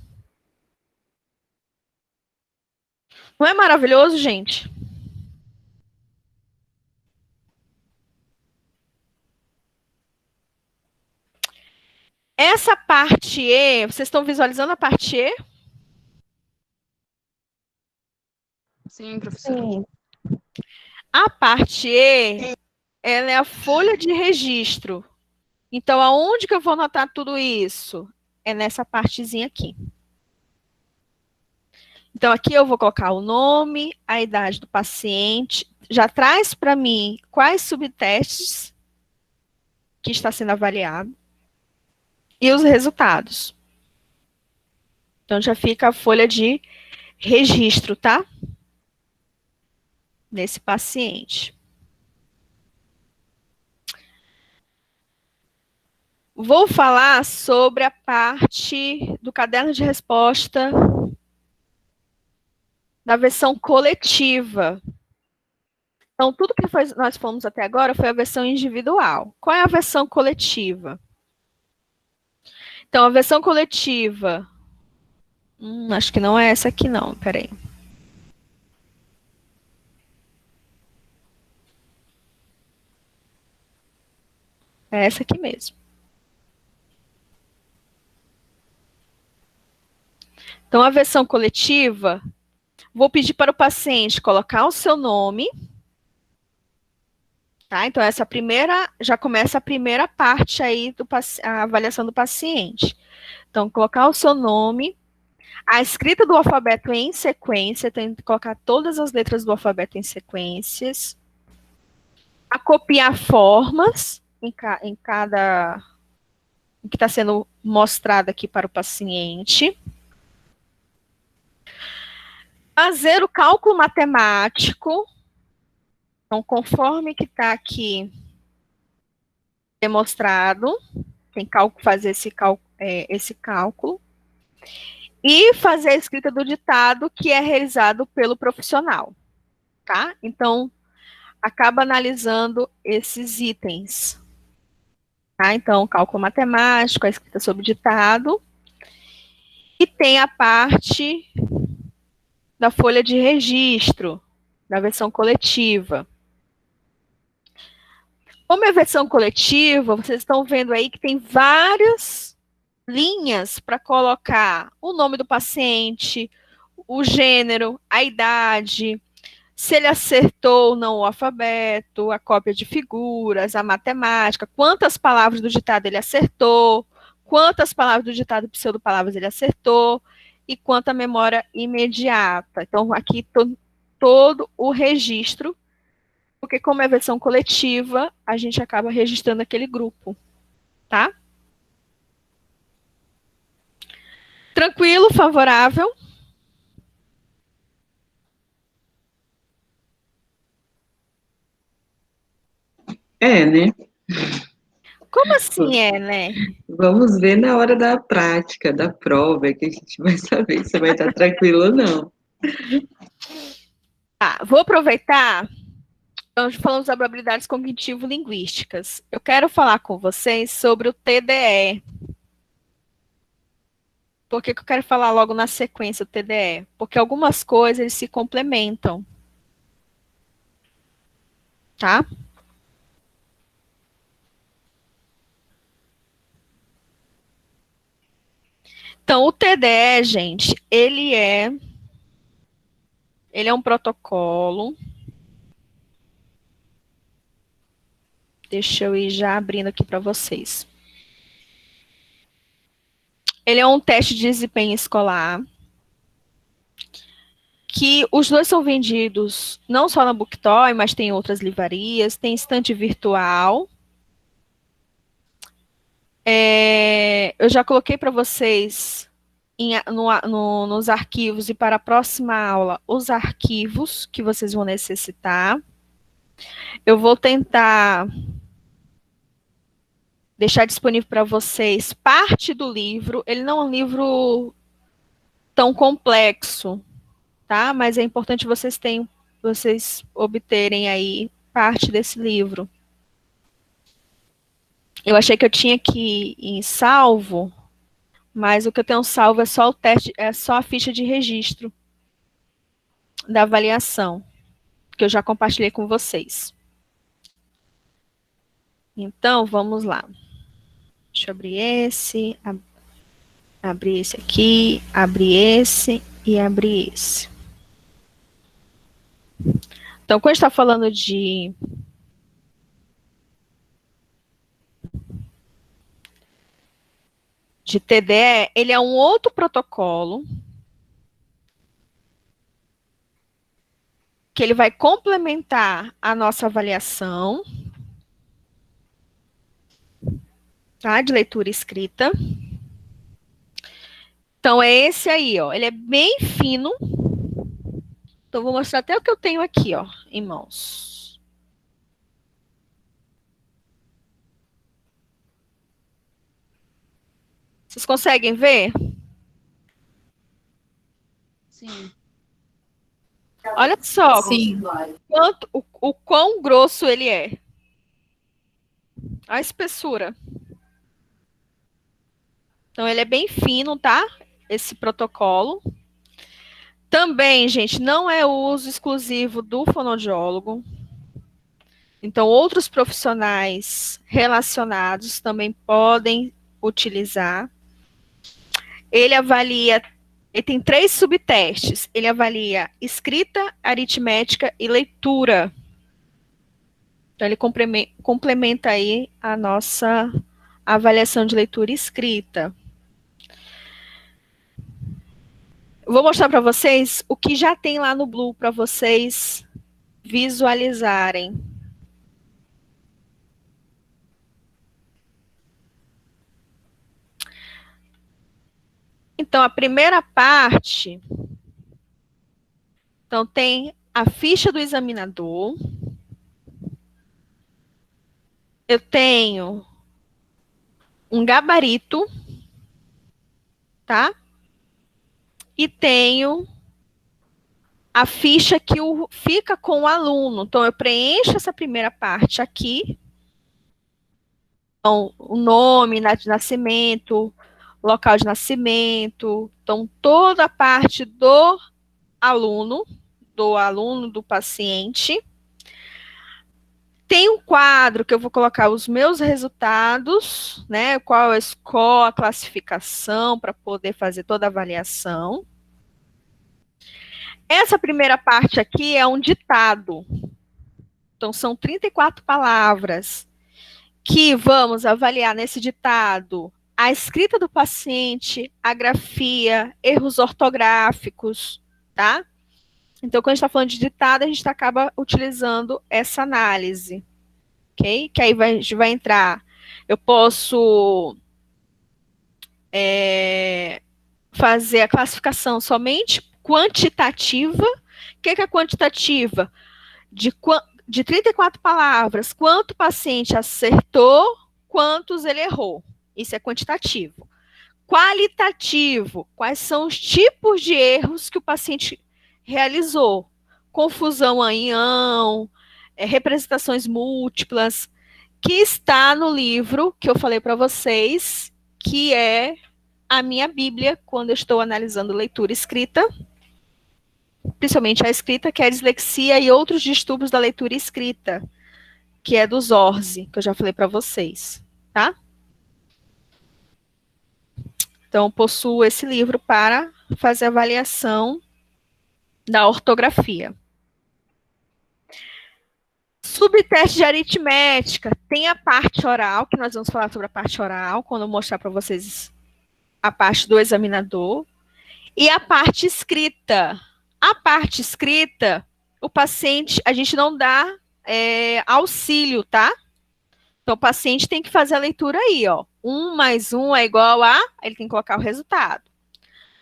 S1: Não é maravilhoso, gente? Essa parte E, vocês estão visualizando a parte E?
S6: Sim, professora.
S2: Sim.
S1: A parte E, ela é a folha de registro. Então, aonde que eu vou anotar tudo isso? É nessa partezinha aqui. Então, aqui eu vou colocar o nome, a idade do paciente, já traz para mim quais subtestes que está sendo avaliado e os resultados. Então, já fica a folha de registro, tá? Nesse paciente. Vou falar sobre a parte do caderno de resposta da versão coletiva. Então, tudo que nós fomos até agora foi a versão individual. Qual é a versão coletiva? Então, a versão coletiva... acho que não é essa aqui, não. Peraí. É essa aqui mesmo. Então, a versão coletiva, vou pedir para o paciente colocar o seu nome. Tá? Então, essa primeira, já começa a primeira parte aí, a avaliação do paciente. Então, colocar o seu nome, a escrita do alfabeto em sequência, tem que colocar todas as letras do alfabeto em sequências, a copiar formas em cada que está sendo mostrado aqui para o paciente, fazer o cálculo matemático. Então, conforme que está aqui demonstrado, tem que fazer esse cálculo. E fazer a escrita do ditado, que é realizado pelo profissional. Tá? Então, acaba analisando esses itens. Tá? Então, cálculo matemático, a escrita sobre o ditado. E tem a parte da folha de registro, da versão coletiva. Como é a versão coletiva, vocês estão vendo aí que tem várias linhas para colocar o nome do paciente, o gênero, a idade, se ele acertou ou não o alfabeto, a cópia de figuras, a matemática, quantas palavras do ditado ele acertou, quantas palavras do ditado pseudo-palavras ele acertou e quanta memória imediata. Então, aqui todo o registro, porque como é versão coletiva, a gente acaba registrando aquele grupo, tá? Tranquilo, favorável?
S5: É, né?
S1: Como assim né?
S5: Vamos ver na hora da prática, da prova, que a gente vai saber se vai estar tranquilo ou não.
S1: Tá, vou aproveitar. Nós falamos sobre habilidades cognitivo-linguísticas. Eu quero falar com vocês sobre o TDE. Por que eu quero falar logo na sequência o TDE? Porque algumas coisas eles se complementam. Tá? Então, o TDE, gente, ele é um protocolo. Deixa eu ir já abrindo aqui para vocês. Ele é um teste de desempenho escolar, que os dois são vendidos não só na Booktoy, mas tem outras livrarias, tem estante virtual. Eu já coloquei para vocês nos arquivos e para a próxima aula os arquivos que vocês vão necessitar. Eu vou tentar deixar disponível para vocês parte do livro. Ele não é um livro tão complexo, tá? Mas é importante vocês obterem aí parte desse livro. Eu achei que eu tinha aqui em salvo, mas o que eu tenho salvo é só o teste, é só a ficha de registro da avaliação, que eu já compartilhei com vocês. Então, vamos lá. Deixa eu abrir esse, abrir esse aqui, abrir esse e abrir esse. Então, quando a gente está falando de TDE, ele é um outro protocolo que ele vai complementar a nossa avaliação, tá, de leitura e escrita. Então, é esse aí, ó. Ele é bem fino. Então, vou mostrar até o que eu tenho aqui, ó, em mãos. Vocês conseguem ver?
S6: Sim.
S1: Olha só
S4: Sim.
S1: o quão grosso ele é. A espessura. Então, ele é bem fino, tá? Esse protocolo. Também, gente, não é uso exclusivo do fonoaudiólogo. Então, outros profissionais relacionados também podem utilizar. Ele tem 3 subtestes. Ele avalia escrita, aritmética e leitura. Então, ele complementa aí a nossa avaliação de leitura e escrita. Vou mostrar para vocês o que já tem lá no Blue para vocês visualizarem. Então, a primeira parte, então, tem a ficha do examinador. Eu tenho um gabarito, tá? E tenho a ficha que fica com o aluno. Então, eu preencho essa primeira parte aqui. Então, o nome, de nascimento, local de nascimento. Então, toda a parte do aluno, do paciente. Tem um quadro que eu vou colocar os meus resultados, né? Qual a escola, a classificação, para poder fazer toda a avaliação. Essa primeira parte aqui é um ditado. Então, são 34 palavras que vamos avaliar nesse ditado a escrita do paciente, a grafia, erros ortográficos, tá? Então, quando a gente está falando de ditado, a gente acaba utilizando essa análise, ok? Que aí a gente vai entrar. Eu posso fazer a classificação somente quantitativa. O que é quantitativa? de 34 palavras, quanto o paciente acertou, quantos ele errou. Isso é quantitativo. Qualitativo, quais são os tipos de erros que o paciente realizou? Confusão em ão, representações múltiplas, que está no livro que eu falei para vocês, que é a minha Bíblia, quando eu estou analisando leitura e escrita, principalmente a escrita, que é a dislexia e outros distúrbios da leitura e escrita, que é do Zorzi, que eu já falei para vocês, tá? Então, possuo esse livro para fazer avaliação da ortografia. Subteste de aritmética, tem a parte oral, que nós vamos falar sobre a parte oral, quando eu mostrar para vocês a parte do examinador, e a parte escrita. A parte escrita, o paciente, a gente não dá auxílio, tá? Então, o paciente tem que fazer a leitura aí, ó. 1 mais 1 é igual a, ele tem que colocar o resultado.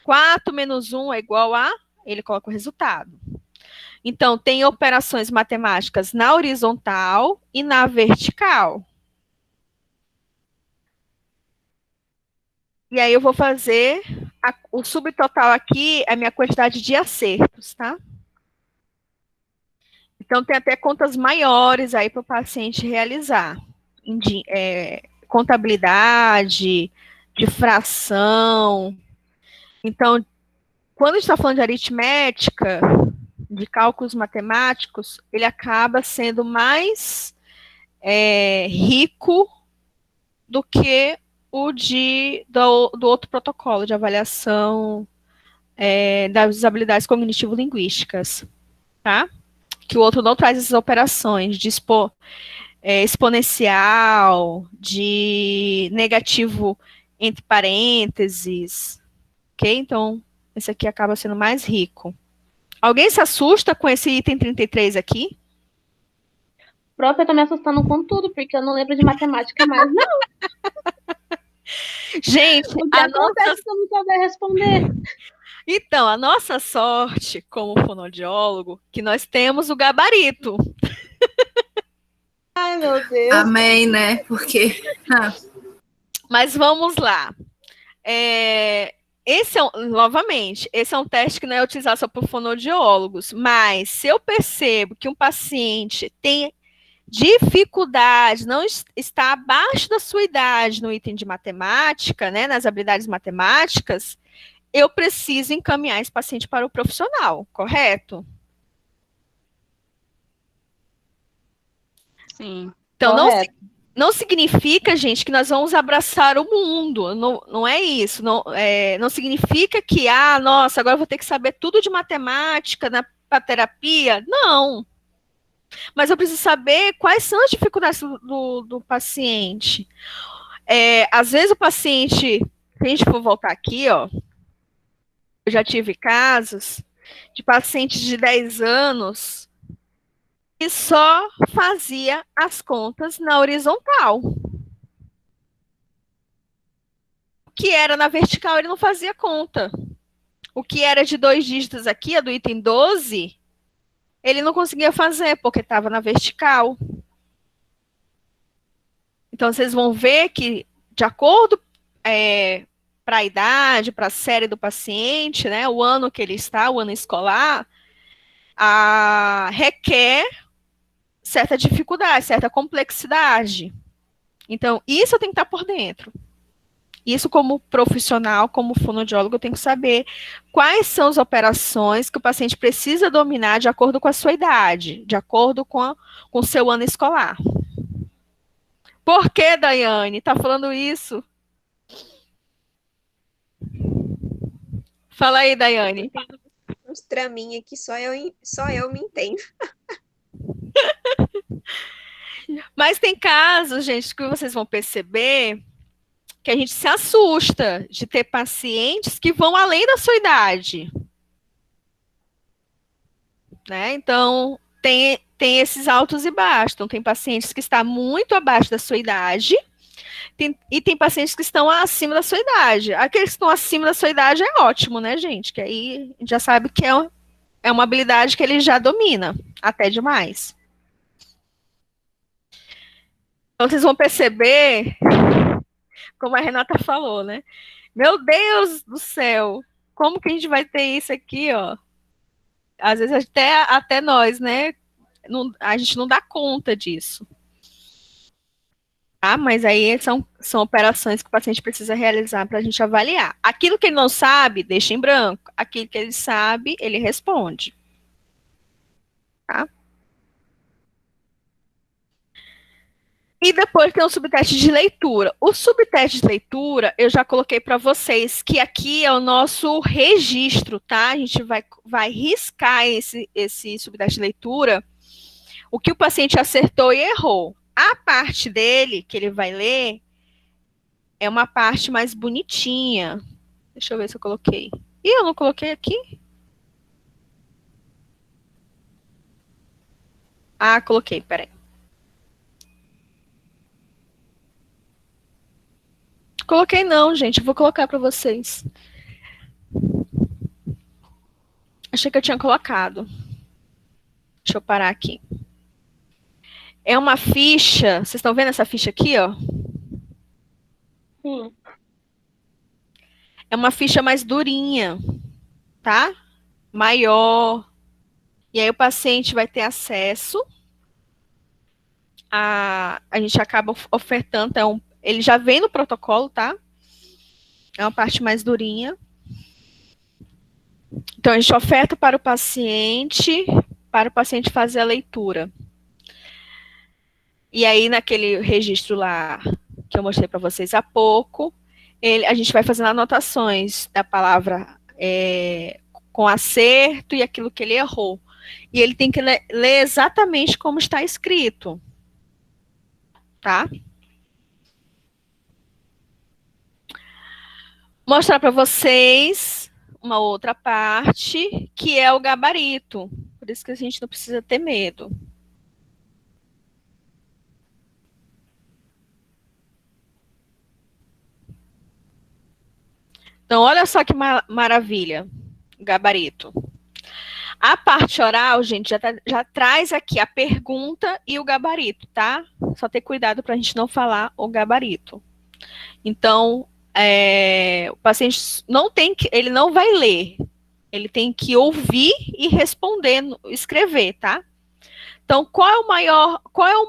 S1: 4 menos 1 é igual a, ele coloca o resultado. Então, tem operações matemáticas na horizontal e na vertical. E aí eu vou fazer, o subtotal aqui é a minha quantidade de acertos, tá? Então, tem até contas maiores aí para o paciente realizar. Contabilidade, de fração. Então, quando a gente está falando de aritmética, de cálculos matemáticos, ele acaba sendo mais rico do que o do outro protocolo de avaliação das habilidades cognitivo-linguísticas, tá? Que o outro não traz essas operações de exponencial, de negativo entre parênteses, ok? Então, esse aqui acaba sendo mais rico. Alguém se assusta com esse item 33 aqui?
S2: Prof, eu tô me assustando com tudo, porque eu não lembro de matemática mais, não.
S1: Gente,
S2: O que acontece se eu não souber responder?
S1: Então, a nossa sorte como fonoaudiólogo, que nós temos o gabarito.
S2: Ai, meu Deus.
S4: Amém, né? Porque...
S1: Mas vamos lá. Novamente, esse é um teste que não é utilizado só por fonoaudiólogos, mas se eu percebo que um paciente tem dificuldade, não está abaixo da sua idade no item de matemática, né, nas habilidades matemáticas, eu preciso encaminhar esse paciente para o profissional, correto?
S6: Sim.
S1: Então,
S2: Correto.
S1: não significa, gente, que nós vamos abraçar o mundo, não é isso, não significa que, nossa, agora eu vou ter que saber tudo de matemática para terapia, não. Mas eu preciso saber quais são as dificuldades do paciente. Às vezes o paciente, se a gente for voltar aqui, ó, eu já tive casos de pacientes de 10 anos que só fazia as contas na horizontal. O que era na vertical, ele não fazia conta. O que era de 2 dígitos aqui, do item 12, ele não conseguia fazer, porque estava na vertical. Então, vocês vão ver que, de acordo para a idade, para a série do paciente, né, o ano que ele está, o ano escolar, requer certa dificuldade, certa complexidade. Então, isso eu tenho que estar por dentro. Isso, como profissional, como fonoaudiólogo, eu tenho que saber quais são as operações que o paciente precisa dominar de acordo com a sua idade, de acordo com o seu ano escolar. Por que, Daiane, está falando isso? Fala aí, Daiane.
S7: Uns traminhos que só eu me entendo.
S1: Mas tem casos, gente, que vocês vão perceber que a gente se assusta de ter pacientes que vão além da sua idade. Né? Então, tem esses altos e baixos. Então, tem pacientes que estão muito abaixo da sua idade e tem pacientes que estão acima da sua idade. Aqueles que estão acima da sua idade é ótimo, né, gente? Que aí a gente já sabe que é uma habilidade que ele já domina, até demais. Então vocês vão perceber, como a Renata falou, né? Meu Deus do céu, como que a gente vai ter isso aqui, ó? Às vezes até nós, né? A gente não dá conta disso. Tá? Mas aí são operações que o paciente precisa realizar para a gente avaliar. Aquilo que ele não sabe, deixa em branco. Aquilo que ele sabe, ele responde. Tá? E depois tem o subteste de leitura. O subteste de leitura, eu já coloquei para vocês que aqui é o nosso registro, tá? A gente vai riscar esse subteste de leitura, o que o paciente acertou e errou. A parte dele, que ele vai ler, é uma parte mais bonitinha. Deixa eu ver se eu coloquei. Ih, eu não coloquei aqui? Ah, coloquei, peraí. Coloquei não, gente. Eu vou colocar para vocês. Achei que eu tinha colocado. Deixa eu parar aqui. É uma ficha. Vocês estão vendo essa ficha aqui, ó?
S2: Sim.
S1: É uma ficha mais durinha, tá? Maior. E aí o paciente vai ter acesso a gente acaba ofertando, ele já vem no protocolo, tá? É uma parte mais durinha. Então, a gente oferta para o paciente fazer a leitura. E aí, naquele registro lá, que eu mostrei para vocês há pouco, a gente vai fazendo anotações da palavra com acerto e aquilo que ele errou. E ele tem que ler exatamente como está escrito. Tá? Mostrar para vocês uma outra parte, que é o gabarito. Por isso que a gente não precisa ter medo. Então, olha só que maravilha, o gabarito. A parte oral, gente, já traz aqui a pergunta e o gabarito, tá? Só ter cuidado para a gente não falar o gabarito. Então, o paciente ele não vai ler, ele tem que ouvir e responder, escrever, tá? Então, qual é o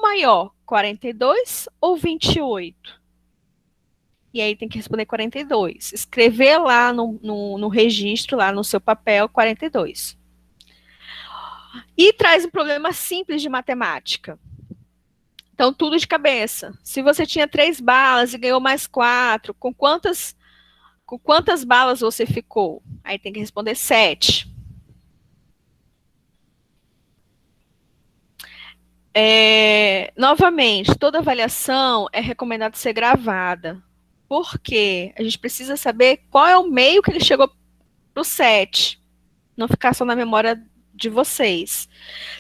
S1: maior? 42 ou 28? E aí tem que responder 42. Escrever lá no registro, lá no seu papel, 42. E traz um problema simples de matemática. Então, tudo de cabeça. Se você tinha 3 balas e ganhou mais 4, com quantas balas você ficou? Aí tem que responder 7. Novamente, toda avaliação é recomendado ser gravada. Por quê? A gente precisa saber qual é o meio que ele chegou para o 7. Não ficar só na memória de vocês.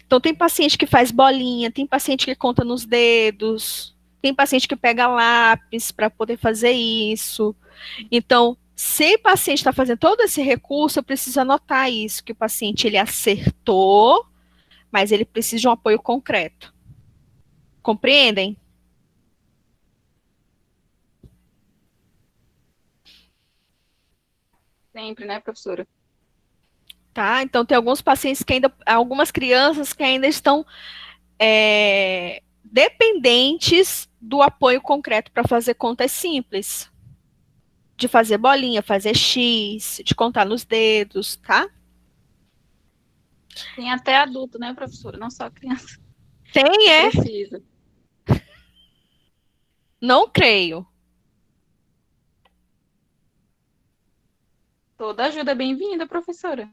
S1: Então, tem paciente que faz bolinha, tem paciente que conta nos dedos, tem paciente que pega lápis para poder fazer isso. Então, se o paciente está fazendo todo esse recurso, eu preciso anotar isso, que o paciente ele acertou, mas ele precisa de um apoio concreto. Compreendem?
S6: Sempre, né, professora?
S1: Tá? Então, tem alguns pacientes algumas crianças que ainda estão dependentes do apoio concreto para fazer contas simples. De fazer bolinha, fazer X, de contar nos dedos, tá?
S6: Tem até adulto, né, professora? Não só criança.
S1: Tem,
S6: Precisa.
S1: Não creio.
S6: Toda ajuda é bem-vinda, professora.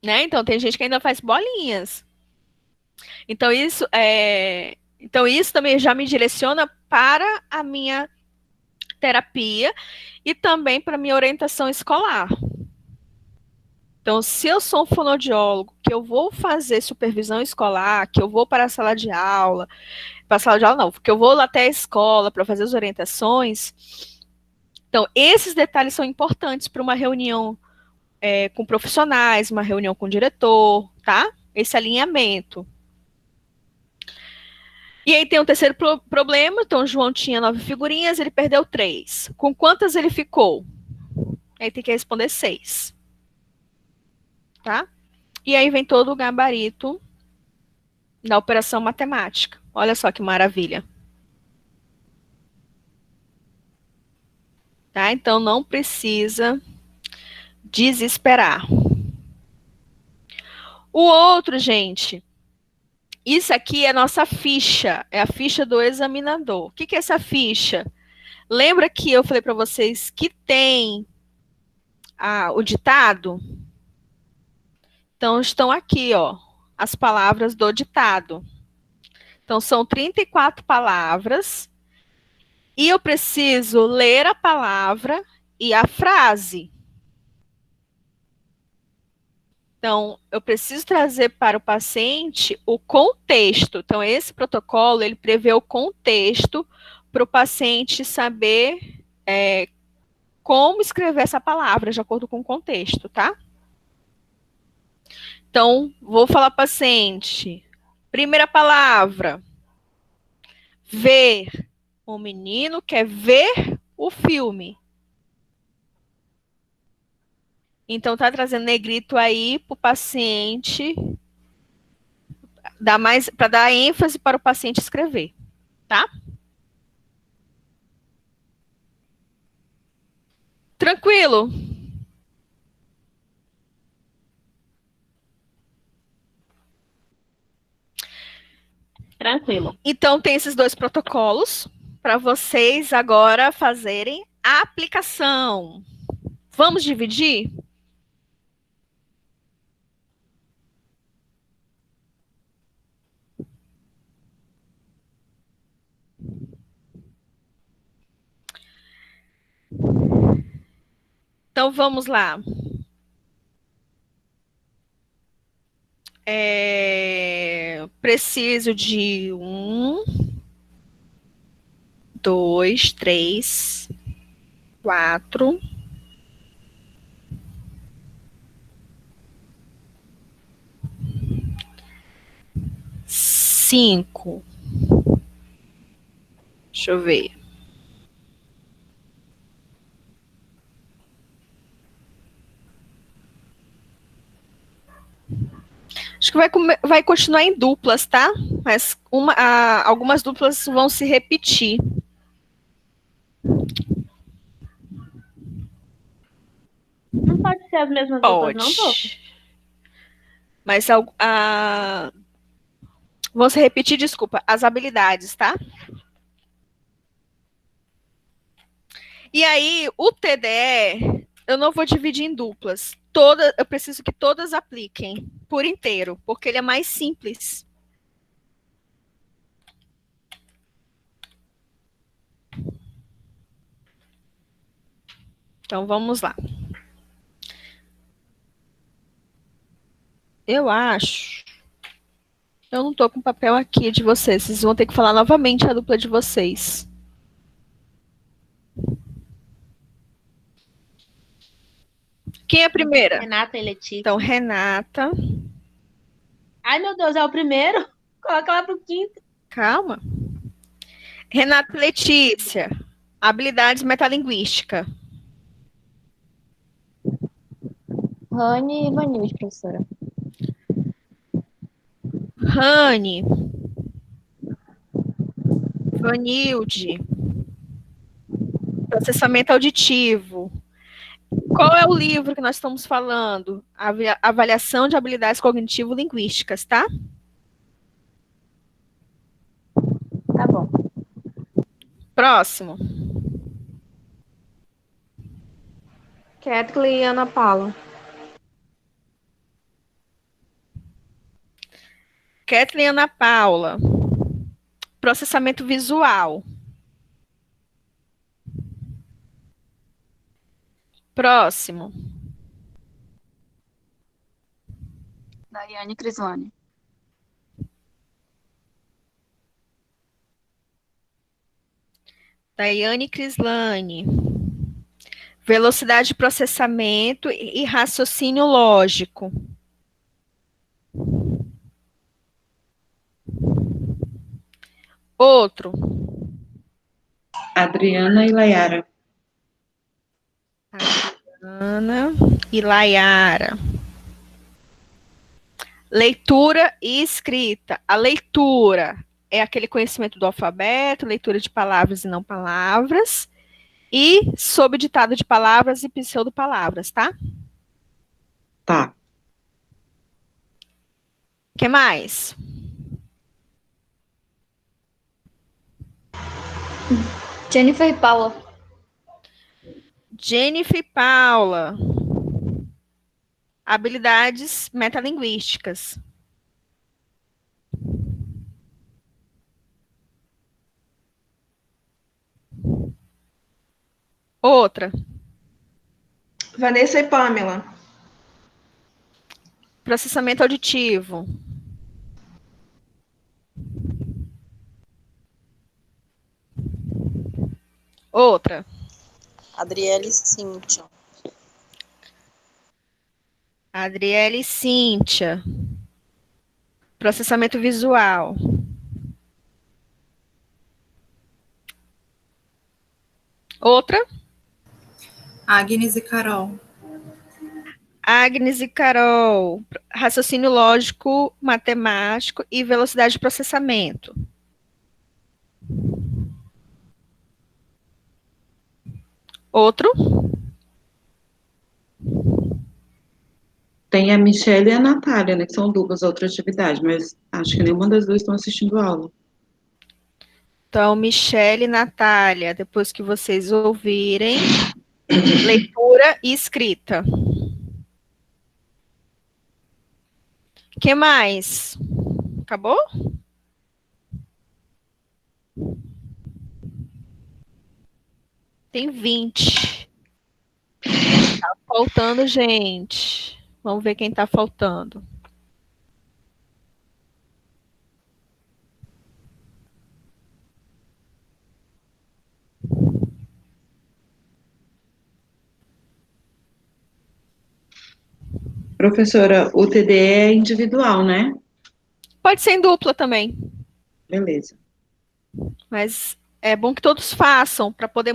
S1: Né? Então, tem gente que ainda faz bolinhas. Então, isso também já me direciona para a minha terapia e também para a minha orientação escolar. Então, se eu sou um fonoaudiólogo, que eu vou fazer supervisão escolar, que eu vou para a sala de aula não, porque eu vou lá até a escola para fazer as orientações. Então, esses detalhes são importantes para uma reunião com profissionais, uma reunião com o diretor, tá? Esse alinhamento. E aí tem um terceiro problema. Então, João tinha 9 figurinhas, ele perdeu 3. Com quantas ele ficou? Aí tem que responder 6. Tá? E aí vem todo o gabarito da operação matemática. Olha só que maravilha. Tá? Então, não precisa desesperar. O outro, gente, isso aqui é a nossa ficha, é a ficha do examinador. O que que é essa ficha? Lembra que eu falei para vocês que tem o ditado? Então, estão aqui, ó, as palavras do ditado. Então, são 34 palavras e eu preciso ler a palavra e a frase. Então, eu preciso trazer para o paciente o contexto. Então, esse protocolo, ele prevê o contexto para o paciente saber como escrever essa palavra, de acordo com o contexto, tá? Então, vou falar paciente. Primeira palavra, ver. O menino quer ver o filme. Então, tá trazendo negrito aí para o paciente, para dar ênfase para o paciente escrever, tá? Tranquilo?
S2: Tranquilo.
S1: Então, tem esses 2 protocolos para vocês agora fazerem a aplicação. Vamos dividir? Então, vamos lá. Preciso de 1, 2, 3, 4, 5. Deixa eu ver. Acho que vai continuar em duplas, tá? Mas algumas duplas vão se repetir.
S2: Não pode ser as mesmas duplas, não, prof?
S1: Mas vão se repetir, desculpa, as habilidades, tá? E aí, o TDE, eu não vou dividir em duplas. Eu preciso que todas apliquem por inteiro, porque ele é mais simples. Então, vamos lá. Eu acho... Eu não tô com papel aqui de vocês. Vocês vão ter que falar novamente a dupla de vocês. Quem é a primeira?
S2: Renata e Letícia.
S1: Então, Renata.
S2: Ai, meu Deus, é o primeiro? Coloca lá pro quinto.
S1: Calma. Renata e Letícia. Habilidades metalinguística.
S3: Rani e Vanilde, professora.
S1: Rani. Vanilde. Processamento auditivo. Qual é o livro que nós estamos falando? Avaliação de habilidades cognitivo-linguísticas, tá?
S3: Tá bom.
S1: Próximo.
S8: Kathleen e Ana Paula.
S1: Kathleen e Ana Paula. Processamento visual. Próximo.
S6: Daiane Crislane.
S1: Daiane Crislane. Velocidade de processamento e raciocínio lógico. Outro.
S5: Adriana e Layara.
S1: Ana e Layara. Leitura e escrita. A leitura é aquele conhecimento do alfabeto, leitura de palavras e não palavras, e sob ditado de palavras e pseudopalavras, tá?
S5: Tá.
S1: O que mais?
S8: Jennifer e Paula.
S1: Jennifer e Paula. Habilidades metalinguísticas. Outra.
S9: Vanessa e Pamela.
S1: Processamento auditivo. Outra.
S10: Adriele e Cíntia.
S1: Adriele e Cíntia. Processamento visual. Outra.
S4: Agnes e Carol.
S1: Agnes e Carol. Raciocínio lógico, matemático e velocidade de processamento. Outro.
S5: Tem a Michelle e a Natália, né? Que são duplas outras atividades, mas acho que nenhuma das duas estão assistindo aula.
S1: Então, Michele e Natália, depois que vocês ouvirem, leitura e escrita. O que mais? Acabou? Tem 20. Tá faltando gente. Vamos ver quem tá faltando.
S5: Professora, o TDE é individual, né?
S1: Pode ser em dupla também,
S5: Beleza.
S1: mas é bom que todos façam para poder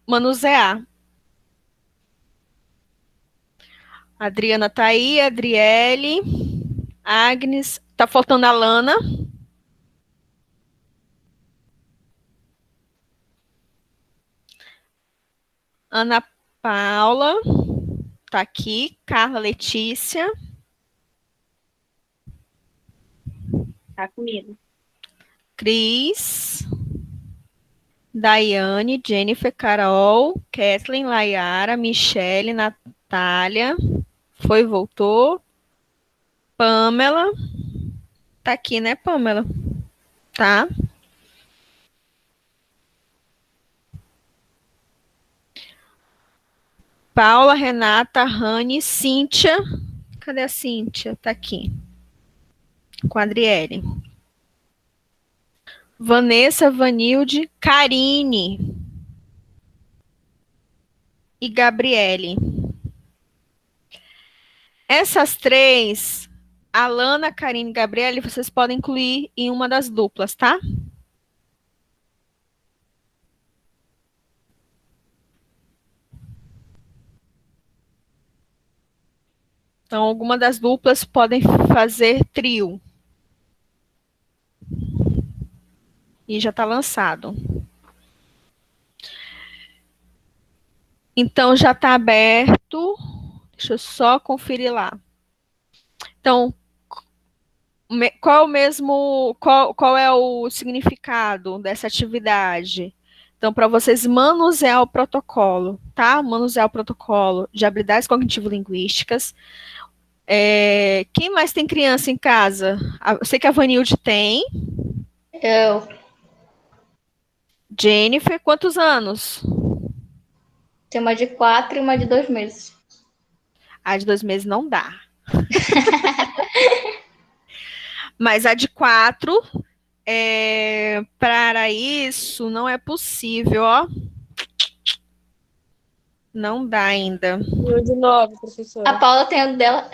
S1: manusear. A Adriana tá aí, a Adriele, Agnes, tá faltando a Lana. Ana Paula tá aqui, Carla Letícia,
S2: Tá comigo.
S1: Cris, Daiane, Jennifer, Carol, Kathleen, Layara, Michele, Natália, foi, voltou. Pamela, tá aqui, né, Pamela? Tá. Paula, Renata, Rani, Cíntia. Cadê a Cíntia? Tá aqui. Com a Adriele. Vanessa, Vanilde, Karine e Gabriele. Essas três, Alana, Karine e Gabriele, vocês podem incluir em uma das duplas, tá? Então, alguma das duplas podem fazer trio. E já está lançado. Então, já está aberto. Deixa eu só conferir lá. Então, qual é o significado dessa atividade? Então, para vocês manusear o protocolo, tá? Manusear o protocolo de habilidades cognitivo-linguísticas. Quem mais tem criança em casa? Eu sei que a Vanilde tem.
S8: Eu.
S1: Jennifer, quantos anos?
S8: Tem uma de 4 e uma de 2 meses.
S1: A de 2 meses não dá. Mas a de 4, para isso, não é possível, ó. Não dá ainda.
S3: Eu de novo, professora.
S8: A Paula tem o dela.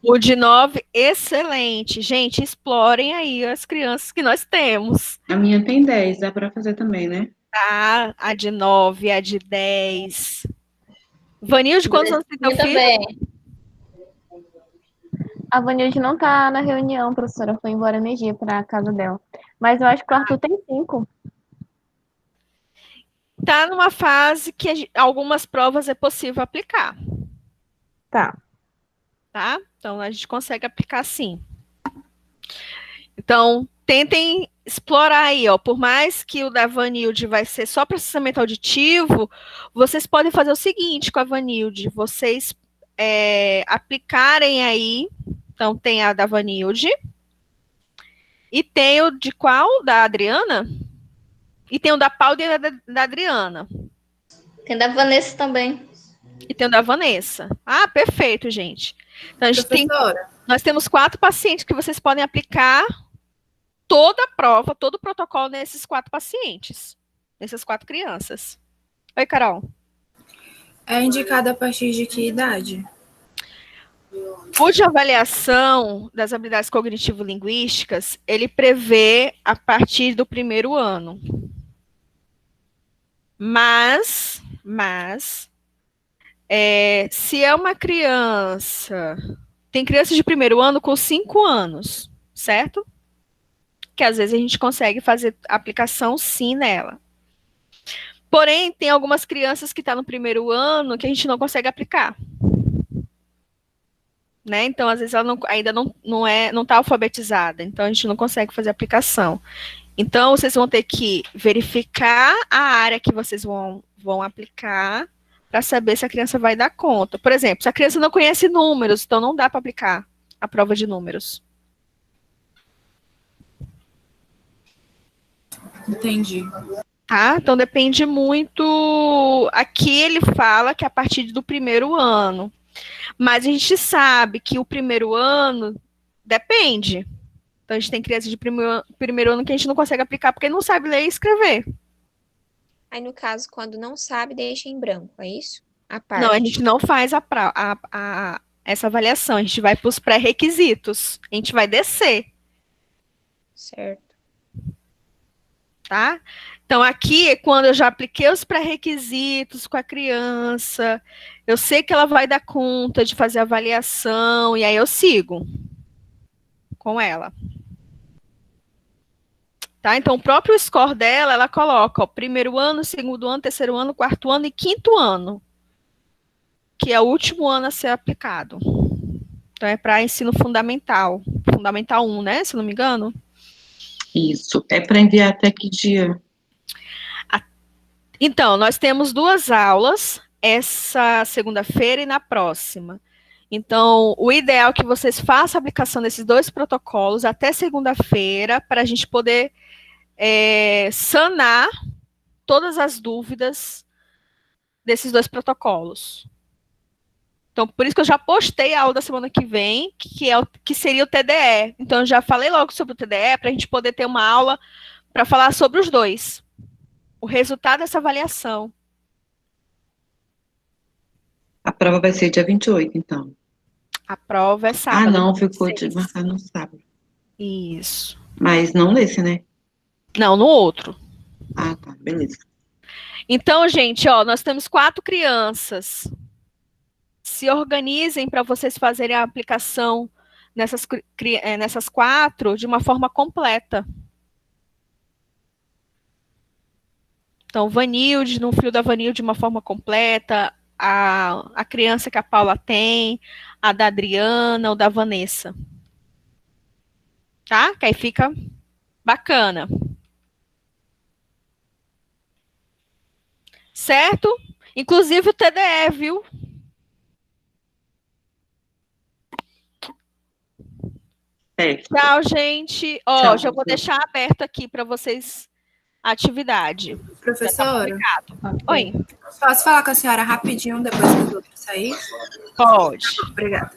S1: O de 9, excelente. Gente, explorem aí as crianças que nós temos.
S5: A minha tem 10, dá para fazer também, né?
S1: Tá? A de 9, a de 10. Vanilde, quantos anos tem teu
S8: Eu
S1: filho?
S8: também.
S2: A Vanilde não tá na reunião, professora. Foi embora meio-dia pra casa dela. Mas eu acho que o Arthur tem 5.
S1: Tá numa fase que algumas provas é possível aplicar,
S2: Tá.
S1: tá? Então, a gente consegue aplicar sim. Então, tentem explorar aí, ó. Por mais que o da Vanilde vai ser só processamento auditivo, vocês podem fazer o seguinte com a Vanilde, vocês aplicarem aí, então tem a da Vanilde, e tem o de qual? Da Adriana? E tem o da Paula e da Adriana.
S8: Tem da Vanessa também.
S1: E tem o da Vanessa. Ah, perfeito, gente. Então,
S4: Professora,
S1: nós temos 4 pacientes que vocês podem aplicar toda a prova, todo o protocolo nesses 4 pacientes, nessas 4 crianças. Oi, Carol.
S4: é indicado a partir de que idade?
S1: O de avaliação das habilidades cognitivo-linguísticas, ele prevê a partir do 1º ano. Mas se é uma criança... Tem crianças de 1º ano com 5 anos, certo? Que às vezes a gente consegue fazer aplicação sim nela. Porém, tem algumas crianças que estão no 1º ano que a gente não consegue aplicar. Né? Então, às vezes, ela ainda não está alfabetizada, então a gente não consegue fazer aplicação. Então, vocês vão ter que verificar a área que vocês vão aplicar para saber se a criança vai dar conta. Por exemplo, se a criança não conhece números, então não dá para aplicar a prova de números.
S4: Entendi.
S1: Tá? Então depende muito. Aqui ele fala que é a partir do 1º ano. Mas a gente sabe que o 1º ano depende. Então a gente tem crianças de 1º ano que a gente não consegue aplicar porque não sabe ler e escrever.
S7: Aí, no caso, quando não sabe, deixa em branco, é isso? A parte.
S1: Não, a gente não faz essa avaliação, a gente vai para os pré-requisitos. A gente vai descer.
S7: Certo.
S1: Tá? Então, aqui, quando eu já apliquei os pré-requisitos com a criança, eu sei que ela vai dar conta de fazer a avaliação, e aí eu sigo com ela. Tá? Então, o próprio score dela, ela coloca 1º ano, 2º ano, 3º ano, 4º ano e 5º ano, que é o último ano a ser aplicado. Então, é para ensino fundamental. Fundamental 1, né? Se não me engano.
S5: Isso. É para enviar até que dia?
S1: Então, nós temos 2 aulas, essa segunda-feira e na próxima. Então, o ideal é que vocês façam a aplicação desses 2 protocolos até segunda-feira, para a gente poder sanar todas as dúvidas desses 2 protocolos. Então, por isso que eu já postei a aula da semana que vem, que seria o TDE. Então, eu já falei logo sobre o TDE, para a gente poder ter uma aula para falar sobre os 2. O resultado dessa avaliação.
S5: A prova vai ser dia 28, então.
S1: A prova é sábado.
S5: Ah, não, ficou
S1: 26.
S5: de marcar no sábado.
S1: Isso.
S5: Mas não nesse, né?
S1: Não, no outro.
S5: Ah, tá, beleza.
S1: Então, gente, ó, nós temos 4 crianças. Se organizem para vocês fazerem a aplicação nessas 4 de uma forma completa. Então, Vanilde, no filho da Vanilde de uma forma completa, a criança que a Paula tem, a da Adriana, ou da Vanessa. Tá? Que aí fica bacana. Certo? Inclusive o TDE, viu?
S5: Certo.
S1: Tchau, gente. Ó,
S5: Tchau,
S1: já vou deixar aberto aqui para vocês a atividade.
S4: Professora,
S1: Oi,
S4: posso falar com a senhora rapidinho depois que os outros sair?
S1: pode.
S4: Obrigada.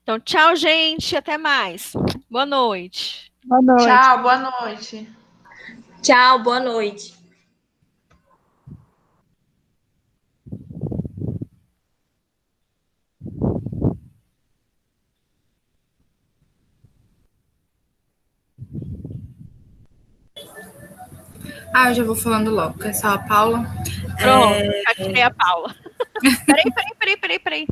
S1: Então, tchau, gente. Até mais. Boa noite.
S2: Boa noite.
S9: Tchau, boa noite.
S8: Tchau, boa noite.
S9: Ah, eu já vou falando logo, que é só a Paula.
S1: Pronto, já tirei a Paula. Peraí.